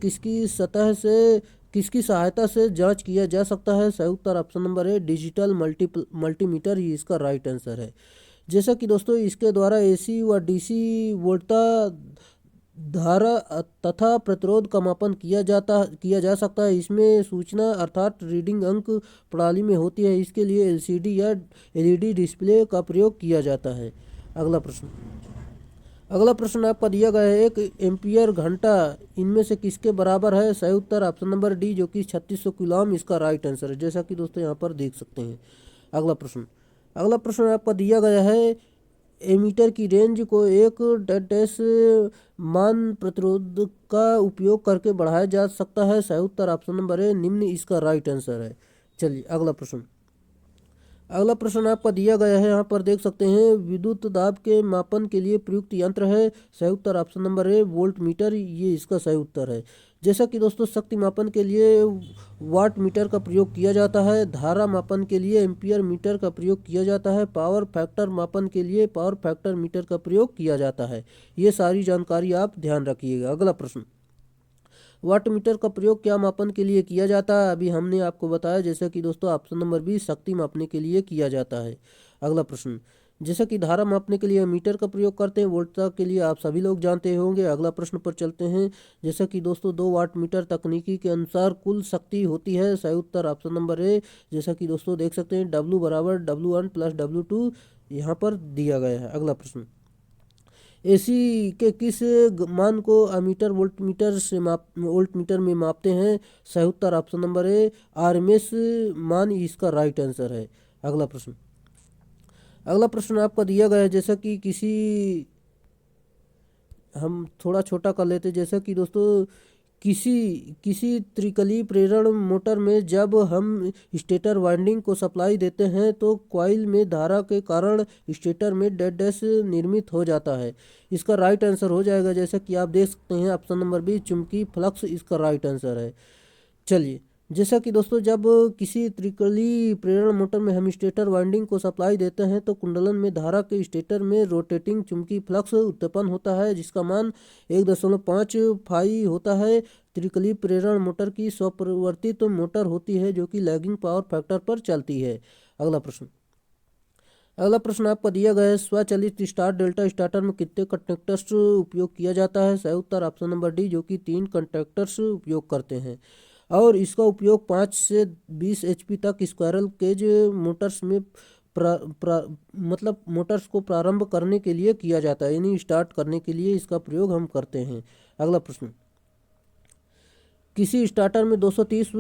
किसकी सहायता से जांच किया जा सकता है? सही उत्तर ऑप्शन नंबर है डिजिटल मल्टीमीटर, ही इसका राइट आंसर है। जैसा कि दोस्तों इसके द्वारा एसी व डीसी वोल्टता, धारा तथा प्रतिरोध का मापन किया जा सकता है। इसमें सूचना अर्थात रीडिंग अंक प्रणाली में होती है, इसके लिए एलसीडी या एलईडी डिस्प्ले का प्रयोग किया जाता है। अगला प्रश्न आपका दिया गया है, 1 एम्पियर घंटा इनमें से किसके बराबर है? सही उत्तर ऑप्शन नंबर डी जो कि 3600 कूलॉम, इसका राइट आंसर है, जैसा कि दोस्तों यहाँ पर देख सकते हैं। अगला प्रश्न आपका दिया गया है, एमीटर की रेंज को एक डैश मान प्रतिरोध का उपयोग करके बढ़ाया जा सकता है। सही उत्तर ऑप्शन नंबर है निम्न, इसका राइट आंसर है। चलिए अगला प्रश्न आपका दिया गया है, यहाँ पर देख सकते हैं, विद्युत दाब के मापन के लिए प्रयुक्त यंत्र है। सही उत्तर ऑप्शन नंबर है वोल्ट मीटर, ये इसका सही उत्तर है। जैसा कि दोस्तों शक्ति मापन के लिए वाट मीटर का प्रयोग किया जाता है, धारा मापन के लिए एम्पियर मीटर का प्रयोग किया जाता है, पावर फैक्टर मापन के लिए पावर फैक्टर मीटर का प्रयोग किया जाता है। ये सारी जानकारी आप ध्यान रखिएगा। अगला प्रश्न, वाट मीटर का प्रयोग क्या मापन के लिए किया जाता है? अभी हमने आपको बताया, जैसा कि दोस्तों ऑप्शन नंबर बी शक्ति मापने के लिए किया जाता है। अगला प्रश्न, जैसा कि धारा मापने के लिए मीटर का प्रयोग करते हैं, वोल्टता के लिए आप सभी लोग जानते होंगे। अगला प्रश्न पर चलते हैं। जैसा कि दोस्तों 2 वाट मीटर तकनीकी के अनुसार कुल शक्ति होती है। सही उत्तर ऑप्शन नंबर ए, जैसा कि दोस्तों देख सकते हैं W बराबर W1 प्लस W2 यहाँ पर दिया गया है। अगला प्रश्न, एसी के किस मान को अमीटर वोल्ट मीटर में मापते हैं? सही उत्तर ऑप्शन नंबर ए आरएमएस मान, इसका राइट आंसर है। अगला प्रश्न आपका दिया गया है, जैसा कि हम थोड़ा छोटा कर लेते हैं। जैसा कि दोस्तों किसी त्रिकली प्रेरण मोटर में जब हम स्टेटर वाइंडिंग को सप्लाई देते हैं तो कॉइल में धारा के कारण स्टेटर में डेड डैश निर्मित हो जाता है। इसका राइट आंसर हो जाएगा, जैसा कि आप देख सकते हैं ऑप्शन नंबर बी चुंबकीय फ्लक्स, इसका राइट आंसर है। चलिए, जैसा कि दोस्तों जब किसी त्रिकली प्रेरण मोटर में हम स्टेटर वाइंडिंग को सप्लाई देते हैं तो कुंडलन में धारा के स्टेटर में रोटेटिंग चुंबकीय फ्लक्स उत्पन्न होता है, जिसका मान 1.5 फाई होता है। त्रिकली प्रेरण मोटर की स्वप्रवर्तित मोटर होती है जो कि लैगिंग पावर फैक्टर पर चलती है। अगला प्रश्न आपका दिया गया है, स्वचालित स्टार्ट डेल्टा स्टार्टर में कितने कंडक्टर्स उपयोग किया जाता है? सही उत्तर ऑप्शन नंबर डी जो कि 3 कंडक्टर्स उपयोग करते हैं, और इसका उपयोग 5 से 20 HP तक स्क्वायरल केज मोटर्स में मोटर्स को प्रारंभ करने के लिए किया जाता है, यानी स्टार्ट करने के लिए इसका प्रयोग हम करते हैं। अगला प्रश्न, किसी स्टार्टर में 230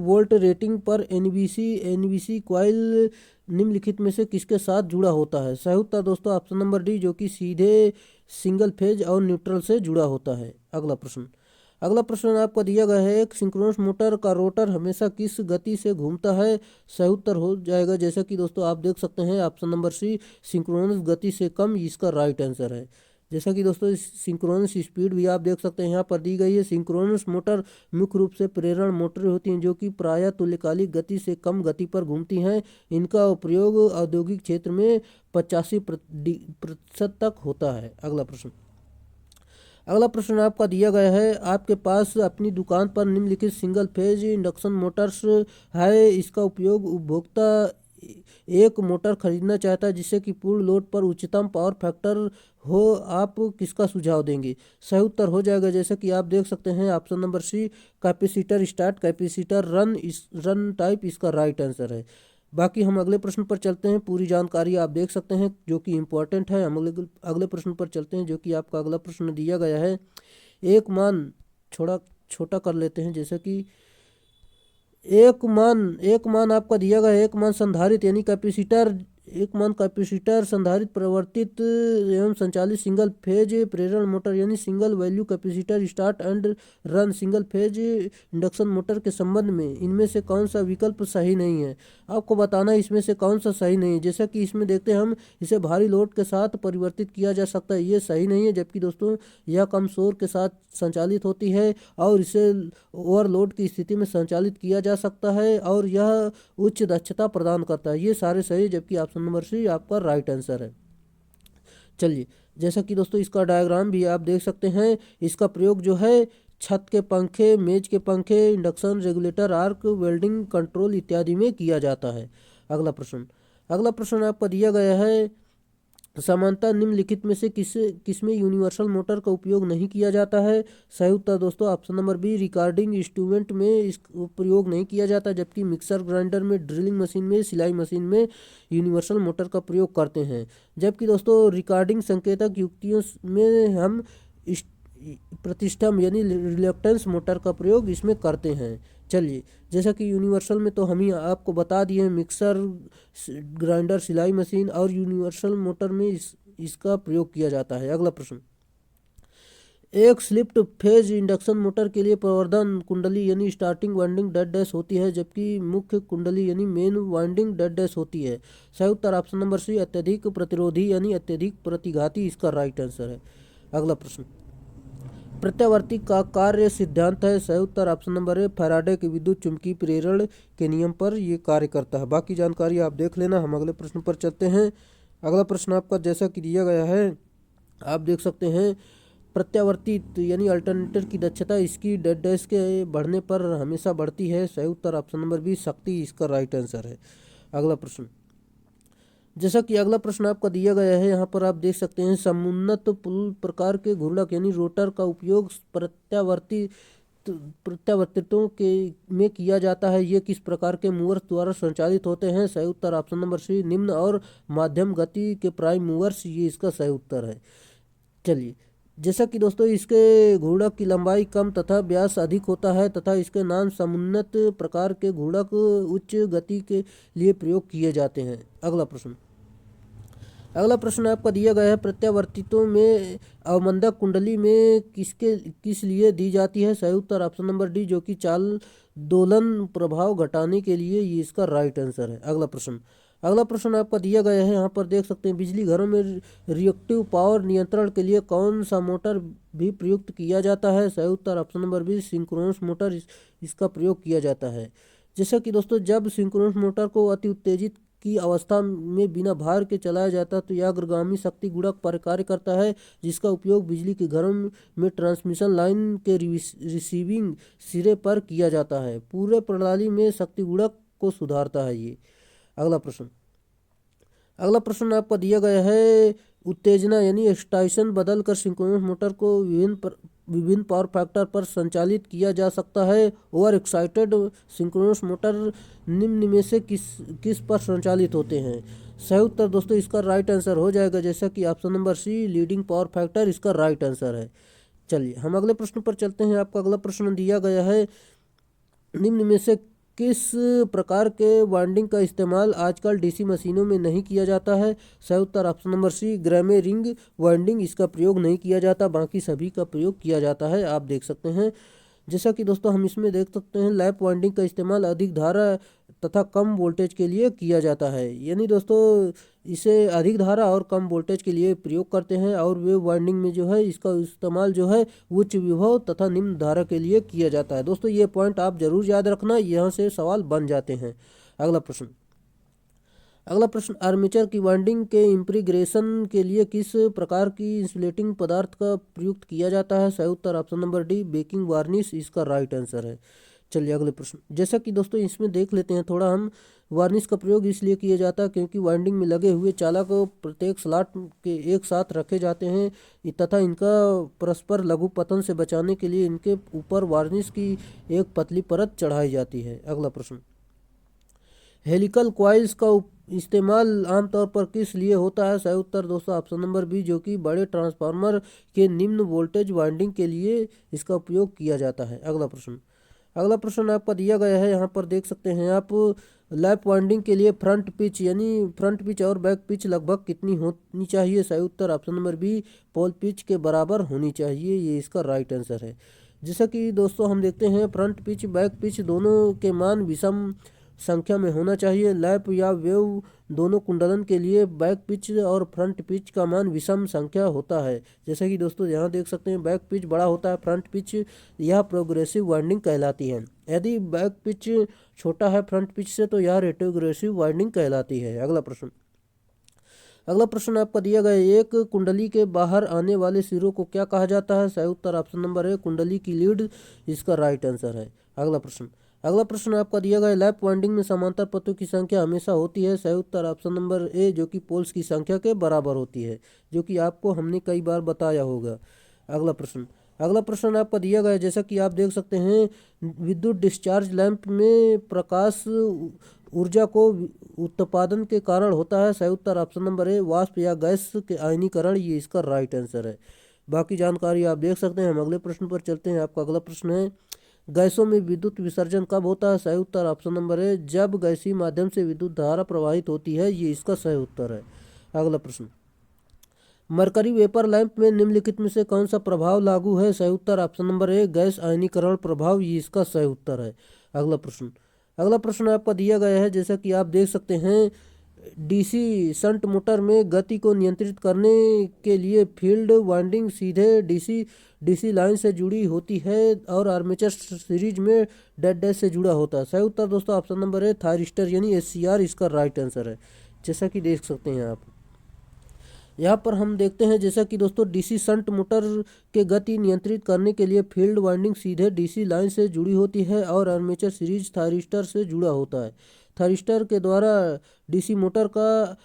वोल्ट रेटिंग पर एनबीसी कॉइल निम्नलिखित में से किसके साथ जुड़ा होता है? सही उत्तर दोस्तों ऑप्शन नंबर डी जो कि सीधे सिंगल फेज और न्यूट्रल से जुड़ा होता है। अगला प्रश्न आपका दिया गया है, एक सिंक्रोनस मोटर का रोटर हमेशा किस गति से घूमता है? सही उत्तर हो जाएगा, जैसा कि दोस्तों आप देख सकते हैं ऑप्शन नंबर सी सिंक्रोनस गति से कम, इसका राइट आंसर है। जैसा कि दोस्तों सिंक्रोनस स्पीड भी आप देख सकते हैं यहाँ पर दी गई है। सिंक्रोनस मोटर मुख्य रूप से प्रेरण मोटर होती हैं जो कि प्रायः तुल्यकालिक गति से कम गति पर घूमती हैं। इनका उपयोग औद्योगिक क्षेत्र में 85% तक होता है। अगला प्रश्न आपका दिया गया है, आपके पास अपनी दुकान पर निम्नलिखित सिंगल फेज इंडक्शन मोटर्स है। इसका उपयोग उपभोक्ता एक मोटर खरीदना चाहता है जिससे कि पूर्ण लोड पर उच्चतम पावर फैक्टर हो। आप किसका सुझाव देंगे? सही उत्तर हो जाएगा जैसे कि आप देख सकते हैं option number C, capacitor start, capacitor run type इसका राइट आंसर है। बाकी हम अगले प्रश्न पर चलते हैं। पूरी जानकारी आप देख सकते हैं जो कि इम्पोर्टेंट है। हम अगले प्रश्न पर चलते हैं जो कि आपका अगला प्रश्न दिया गया है। एक मान छोटा छोटा कर लेते हैं, जैसे कि एक मान आपका दिया गया है। एक मान संधारित यानी कैपेसिटर, एक मान कैपेसिटर संधारित परिवर्तित एवं संचालित सिंगल फेज प्रेरण मोटर यानी single value capacitor start and run single phase induction motor के संबंध में इनमें से कौन सा विकल्प सही नहीं है। आपको बताना है इसमें से कौन सा सही नहीं है। जैसा कि इसमें देखते हैं हम, इसे भारी लोड के साथ परिवर्तित किया जा सकता है, ये सही नहीं है। जबकि दोस्तों यह कम शोर के साथ संचालित होती है और इसे ओवरलोड की स्थिति में संचालित किया जा सकता है और यह उच्च दक्षता प्रदान करता है। ये सारे सही, जबकि ऑप्शन नंबर सी आपका राइट आंसर है। चलिए, जैसा कि दोस्तों इसका डायग्राम भी आप देख सकते हैं। इसका प्रयोग जो है छत के पंखे, मेज के पंखे, induction regulator, arc welding control इत्यादि में किया जाता है। अगला प्रश्न आपका दिया गया है, समानता निम्नलिखित में से किसमें यूनिवर्सल मोटर का उपयोग नहीं किया जाता है। सही उत्तर दोस्तों option number B, recording instrument में इसका प्रयोग नहीं किया जाता, जबकि मिक्सर ग्राइंडर में, ड्रिलिंग मशीन में, सिलाई मशीन में यूनिवर्सल मोटर का प्रयोग करते हैं। जबकि दोस्तों रिकॉर्डिंग संकेतक युक्तियों में हम प्रतिष्ठा यानी रिलक्टेंस मोटर का प्रयोग इसमें करते हैं। चलिए, जैसा कि यूनिवर्सल में तो हम ही आपको बता दिए हैं, मिक्सर ग्राइंडर, सिलाई मशीन और यूनिवर्सल मोटर में इसका प्रयोग किया जाता है। अगला प्रश्न, एक स्लिप्ड फेज इंडक्शन मोटर के लिए प्रवर्धन कुंडली यानी स्टार्टिंग वाइंडिंग डेड डैश होती है, जबकि मुख्य कुंडली यानी मेन वाइंडिंग डेड डैश होती है। सही उत्तर ऑप्शन नंबर सी, अत्यधिक प्रतिरोधी यानी अत्यधिक प्रतिघाती इसका राइट आंसर है। अगला प्रश्न, प्रत्यावर्ती का कार्य सिद्धांत है। सही उत्तर ऑप्शन नंबर है, फैराडे के विद्युत चुंबकीय प्रेरण के नियम पर ये कार्य करता है। बाकी जानकारी आप देख लेना। हम अगले प्रश्न पर चलते हैं। अगला प्रश्न आपका जैसा कि दिया गया है आप देख सकते हैं, प्रत्यावर्तित यानी अल्टरनेटर की दक्षता इसकी डेड डैश के बढ़ने पर हमेशा बढ़ती है। सही उत्तर ऑप्शन नंबर बी, शक्ति इसका राइट आंसर है। अगला प्रश्न, जैसा कि अगला प्रश्न आपका दिया गया है, यहाँ पर आप देख सकते हैं, समुन्नत पुल प्रकार के घूर्णक यानी रोटर का उपयोग प्रत्यावर्तितों के में किया जाता है। ये किस प्रकार के मूवर्स द्वारा संचालित होते हैं। सही उत्तर ऑप्शन नंबर सी, निम्न और माध्यम गति के प्राइम मूवर्स, ये इसका सही उत्तर है। चलिए, जैसा कि दोस्तों इसके घूर्णक की लंबाई कम तथा व्यास अधिक होता है तथा इसके नाम समुन्नत प्रकार के घूर्णक उच्च गति के लिए प्रयोग किए जाते हैं। अगला प्रश्न आपका दिया गया है, प्रत्यावर्तितों में अवमंदक कुंडली में किस लिए दी जाती है। सही उत्तर ऑप्शन नंबर डी, जो कि चाल दोलन प्रभाव घटाने के लिए, ये इसका राइट आंसर है। अगला प्रश्न आपका दिया गया है, यहाँ पर देख सकते हैं, बिजली घरों में रिएक्टिव पावर नियंत्रण के लिए कौन सा मोटर भी प्रयुक्त किया जाता है। सही उत्तर option number B, synchronous motor इसका प्रयोग किया जाता है। जैसा कि दोस्तों जब सिंक्रोनस मोटर को अति उत्तेजित की अवस्था में बिना भार के चलाया जाता है तो यह अग्रगामी शक्ति गुणक पर कार्य करता है, जिसका उपयोग बिजली के घरों में ट्रांसमिशन लाइन के रिसीविंग सिरे पर किया जाता है। पूरे प्रणाली में शक्ति गुणक को सुधारता है ये। अगला प्रश्न आपका दिया गया है, उत्तेजना यानी एक्साइटेशन बदल कर सिंक्रोनस मोटर को विभिन्न पावर फैक्टर पर संचालित किया जा सकता है। ओवर एक्साइटेड सिंक्रोनस मोटर निम्न में से किस पर संचालित होते हैं। सही उत्तर दोस्तों इसका राइट आंसर हो जाएगा, जैसा कि option number C, leading power factor इसका राइट आंसर है। चलिए, हम अगले प्रश्न पर चलते हैं। आपका अगला प्रश्न दिया गया है, निम्न में से किस प्रकार के वाइंडिंग का इस्तेमाल आजकल डीसी मशीनों में नहीं किया जाता है। सही उत्तर option number C, Gramme ring winding इसका प्रयोग नहीं किया जाता, बाकी सभी का प्रयोग किया जाता है। आप देख सकते हैं, जैसा कि दोस्तों हम इसमें देख सकते हैं, लैप वाइंडिंग का इस्तेमाल अधिक धारा तथा कम वोल्टेज के लिए किया जाता है। यानी दोस्तों इसे अधिक धारा और कम वोल्टेज के लिए प्रयोग करते हैं और वेव वाइंडिंग में जो है इसका इस्तेमाल जो है उच्च विभव तथा निम्न धारा के लिए किया जाता है। दोस्तों ये पॉइंट आप जरूर याद रखना, यहाँ से सवाल बन जाते हैं। अगला प्रश्न आर्मेचर की वाइंडिंग के इंटीग्रेशन के लिए किस प्रकार की इंसुलेटिंग पदार्थ का प्रयुक्त किया जाता है? सही उत्तर option number D, baking varnish इसका राइट आंसर है। चलिए अगले प्रश्न, जैसा कि दोस्तों इसमें देख लेते हैं थोड़ा हम। वार्निश का प्रयोग इसलिए किया जाता है क्योंकि वाइंडिंग में लगे हुए चालक प्रत्येक स्लॉट के एक साथ रखे जाते हैं तथा इनका परस्पर लघु पतन से बचाने के लिए इनके ऊपर वार्निश की एक पतली परत चढ़ाई जाती है। अगला प्रश्न, हेलिकल कॉइल्स का इस्तेमाल आमतौर पर किस लिए होता है? सही उत्तर दोस्तों ऑप्शन नंबर बी, जो कि बड़े ट्रांसफार्मर के निम्न वोल्टेज वाइंडिंग के लिए इसका उपयोग किया जाता है। अगला प्रश्न आपका दिया गया है, यहाँ पर देख सकते हैं आप। लैप वाइंडिंग के लिए फ्रंट पिच यानी फ्रंट पिच और बैक पिच लगभग कितनी होनी चाहिए? सही उत्तर option number B, pole pitch के बराबर होनी चाहिए, ये इसका राइट आंसर है। जैसा कि दोस्तों हम देखते हैं फ्रंट पिच बैक पिच दोनों के मान विषम संख्या में होना चाहिए। लैप या वेव दोनों कुंडलन के लिए बैक पिच और फ्रंट पिच का मान विषम संख्या होता है। जैसे कि दोस्तों यहाँ देख सकते हैं बैक पिच बड़ा होता है, फ्रंट पिच यह प्रोग्रेसिव वाइंडिंग कहलाती है। यदि बैक पिच छोटा है फ्रंट पिच से तो यह रेट्रोग्रेसिव वाइंडिंग कहलाती है। अगला प्रश्न आपका दिया गया है, एक कुंडली के बाहर आने वाले सिरों को क्या कहा जाता है? सही उत्तर ऑप्शन नंबर है, कुंडली की लीड इसका राइट आंसर है। अगला प्रश्न आपका दिया गया है, लैप वाइंडिंग में समांतर पथों की संख्या हमेशा होती है? सही उत्तर ऑप्शन नंबर ए, जो कि पोल्स की संख्या के बराबर होती है, जो कि आपको हमने कई बार बताया होगा। अगला प्रश्न आपका दिया गया है, जैसा कि आप देख सकते हैं विद्युत डिस्चार्ज लैंप में प्रकाश ऊर्जा को उत्पादन के कारण होता है। सही उत्तर ऑप्शन नंबर ए, वाष्प या गैस के आयनीकरण, ये इसका राइट आंसर है। बाकी जानकारी आप देख सकते हैं। हम अगले प्रश्न पर चलते हैं। आपका अगला प्रश्न है, गैसों में विद्युत विसर्जन कब होता है? सही उत्तर ऑप्शन नंबर है, जब गैसीय माध्यम से विद्युत धारा प्रवाहित होती है, ये इसका सही उत्तर है। अगला प्रश्न, मरकरी वेपर लैंप में निम्नलिखित में से कौन सा प्रभाव लागू है? सही उत्तर ऑप्शन नंबर ए, गैस आयनीकरण प्रभाव, ये इसका सही उत्तर है। अगला प्रश्न आपका दिया गया है, जैसा कि आप देख सकते हैं डीसी शंट मोटर में गति को नियंत्रित करने के लिए फील्ड वाइंडिंग सीधे डीसी लाइन से जुड़ी होती है और आर्मेचर सीरीज में डेड डैश से जुड़ा होता है। सही उत्तर दोस्तों ऑप्शन नंबर है, थायरिस्टर यानी एससीआर इसका राइट आंसर है। जैसा कि देख सकते हैं आप यहाँ पर हम देखते हैं, जैसा कि दोस्तों डीसी शंट मोटर के गति नियंत्रित करने के लिए फील्ड वाइंडिंग सीधे डीसी लाइन से जुड़ी होती है और आर्मेचर सीरीज थायरिस्टर से जुड़ा होता है। थायरिस्टर के द्वारा डीसी मोटर का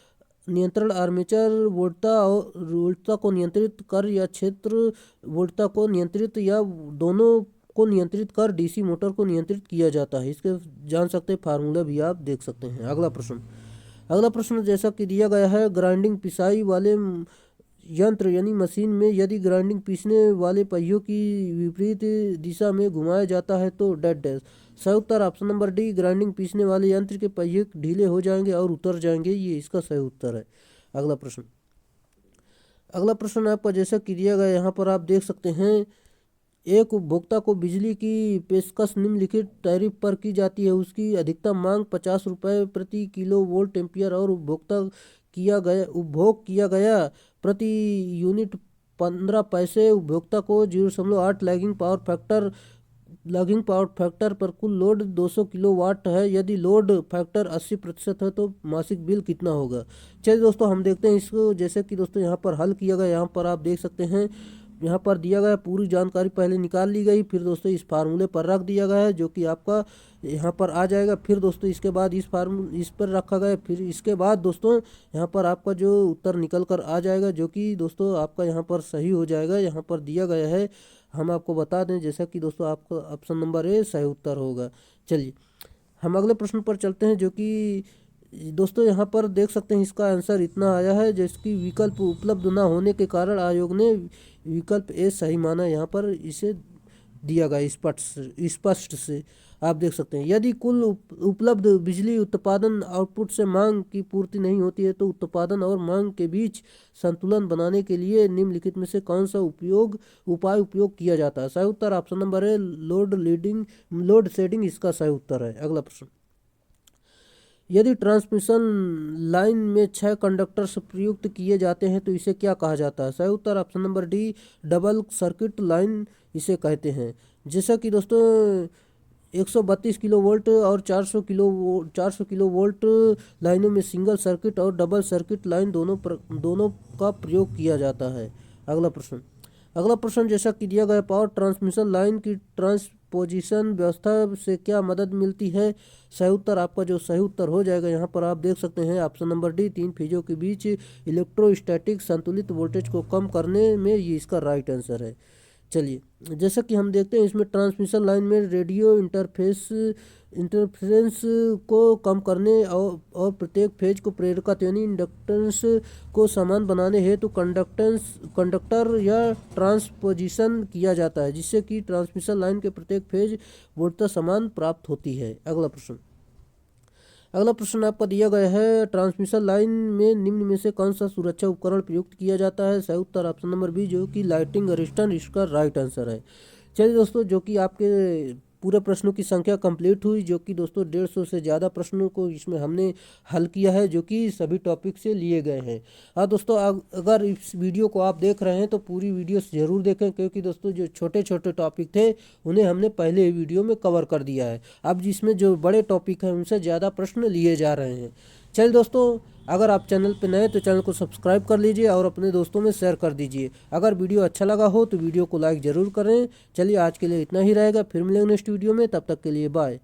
नियंत्रण आर्मेचर वोल्टता को नियंत्रित कर या क्षेत्र वोल्टता को नियंत्रित या दोनों को नियंत्रित कर डीसी मोटर को नियंत्रित किया जाता है। इसके जान सकते हैं फार्मूला भी आप देख सकते हैं। अगला प्रश्न जैसा कि दिया गया है, ग्राइंडिंग पिसाई वाले यंत्र यानी मशीन में यदि ग्राइंडिंग पीसने वाले पहियों की विपरीत दिशा में घुमाया जाता है तो डेड डैश। सही उत्तर ऑप्शन नंबर डी, ग्राइंडिंग पीसने वाले यंत्र के पहिए ढीले हो जाएंगे और उतर जाएंगे, ये इसका सही उत्तर है। अगला प्रश्न आपका जैसा कि दिया गया यहाँ पर आप देख सकते हैं, एक उपभोक्ता को बिजली की पेशकश निम्नलिखित टैरिफ पर की जाती है। उसकी अधिकतम मांग 50 रुपये प्रति किलो वोल्ट एम्पियर और उपभोग किया गया प्रति यूनिट 15 पैसे। उपभोक्ता को 0.8 लैगिंग पावर फैक्टर पर कुल लोड 200 किलोवाट है। यदि लोड फैक्टर 80% है तो मासिक बिल कितना होगा? चलिए दोस्तों हम देखते हैं इसको। जैसे कि दोस्तों यहाँ पर हल किया गया, यहाँ पर आप देख सकते हैं यहाँ पर दिया गया पूरी जानकारी पहले निकाल ली गई, फिर दोस्तों इस फार्मूले पर रख दिया गया है जो कि आपका यहाँ पर आ जाएगा। फिर दोस्तों इसके बाद इस पर रखा गया, फिर इसके बाद दोस्तों यहाँ पर आपका जो उत्तर निकल कर आ जाएगा जो कि दोस्तों आपका यहाँ पर सही हो जाएगा। यहाँ पर दिया गया है, हम आपको बता दें जैसा कि दोस्तों आपका ऑप्शन नंबर ए सही उत्तर होगा। चलिए हम अगले प्रश्न पर चलते हैं, जो कि दोस्तों यहाँ पर देख सकते हैं इसका आंसर इतना आया है, जिसकी विकल्प उपलब्ध न होने के कारण आयोग ने विकल्प ए सही माना। यहाँ पर इसे दिया गया स्पष्ट से आप देख सकते हैं, यदि कुल उपलब्ध बिजली उत्पादन आउटपुट से मांग की पूर्ति नहीं होती है तो उत्पादन और मांग के बीच संतुलन बनाने के लिए निम्नलिखित में से कौन सा उपाय उपयोग किया जाता है? सही उत्तर ऑप्शन नंबर है, लोड शेडिंग इसका सही उत्तर है। यदि ट्रांसमिशन लाइन में 6 कंडक्टर्स प्रयुक्त किए जाते हैं तो इसे क्या कहा जाता है? सही उत्तर option number D, double circuit line इसे कहते हैं। जैसा कि दोस्तों 132 किलो वोल्ट और 400 किलो वोल्ट लाइनों में सिंगल सर्किट और डबल सर्किट लाइन दोनों का प्रयोग किया जाता है। अगला प्रश्न जैसा कि दिया गया, पावर ट्रांसमिशन लाइन की ट्रांसपोजिशन व्यवस्था से क्या मदद मिलती है? सही उत्तर आपका जो सही उत्तर हो जाएगा यहाँ पर आप देख सकते हैं ऑप्शन नंबर डी, 3 फेजों के बीच इलेक्ट्रोस्टैटिक संतुलित वोल्टेज को कम करने में, ये इसका राइट आंसर है। चलिए, जैसा कि हम देखते हैं इसमें ट्रांसमिशन लाइन में रेडियो इंटरफेरेंस को कम करने और प्रत्येक फेज को प्रेरकत्व यानी इंडक्टेंस को समान बनाने हेतु कंडक्टर या ट्रांसपोजिशन किया जाता है, जिससे कि ट्रांसमिशन लाइन के प्रत्येक फेज वोल्टता समान प्राप्त होती है। अगला प्रश्न आपका दिया गया है, ट्रांसमिशन लाइन में निम्न में से कौन सा सुरक्षा उपकरण प्रयुक्त किया जाता है? सही उत्तर ऑप्शन नंबर बी, जो कि लाइटिंग असिस्टेंट इसका राइट आंसर है। चलिए दोस्तों, जो कि आपके पूरे प्रश्नों की संख्या कंप्लीट हुई, जो कि दोस्तों 150 से ज़्यादा प्रश्नों को इसमें हमने हल किया है, जो कि सभी टॉपिक से लिए गए हैं। हाँ दोस्तों, अगर इस वीडियो को आप देख रहे हैं तो पूरी वीडियो ज़रूर देखें, क्योंकि दोस्तों जो छोटे छोटे टॉपिक थे उन्हें हमने पहले ही वीडियो में कवर कर दिया है। अब जिसमें जो बड़े टॉपिक हैं उनसे ज़्यादा प्रश्न लिए जा रहे हैं। चलिए दोस्तों, अगर आप चैनल पर नए तो चैनल को सब्सक्राइब कर लीजिए और अपने दोस्तों में शेयर कर दीजिए। अगर वीडियो अच्छा लगा हो तो वीडियो को लाइक ज़रूर करें। चलिए, आज के लिए इतना ही रहेगा, फिर मिलेंगे नेक्स्ट वीडियो में, तब तक के लिए बाय।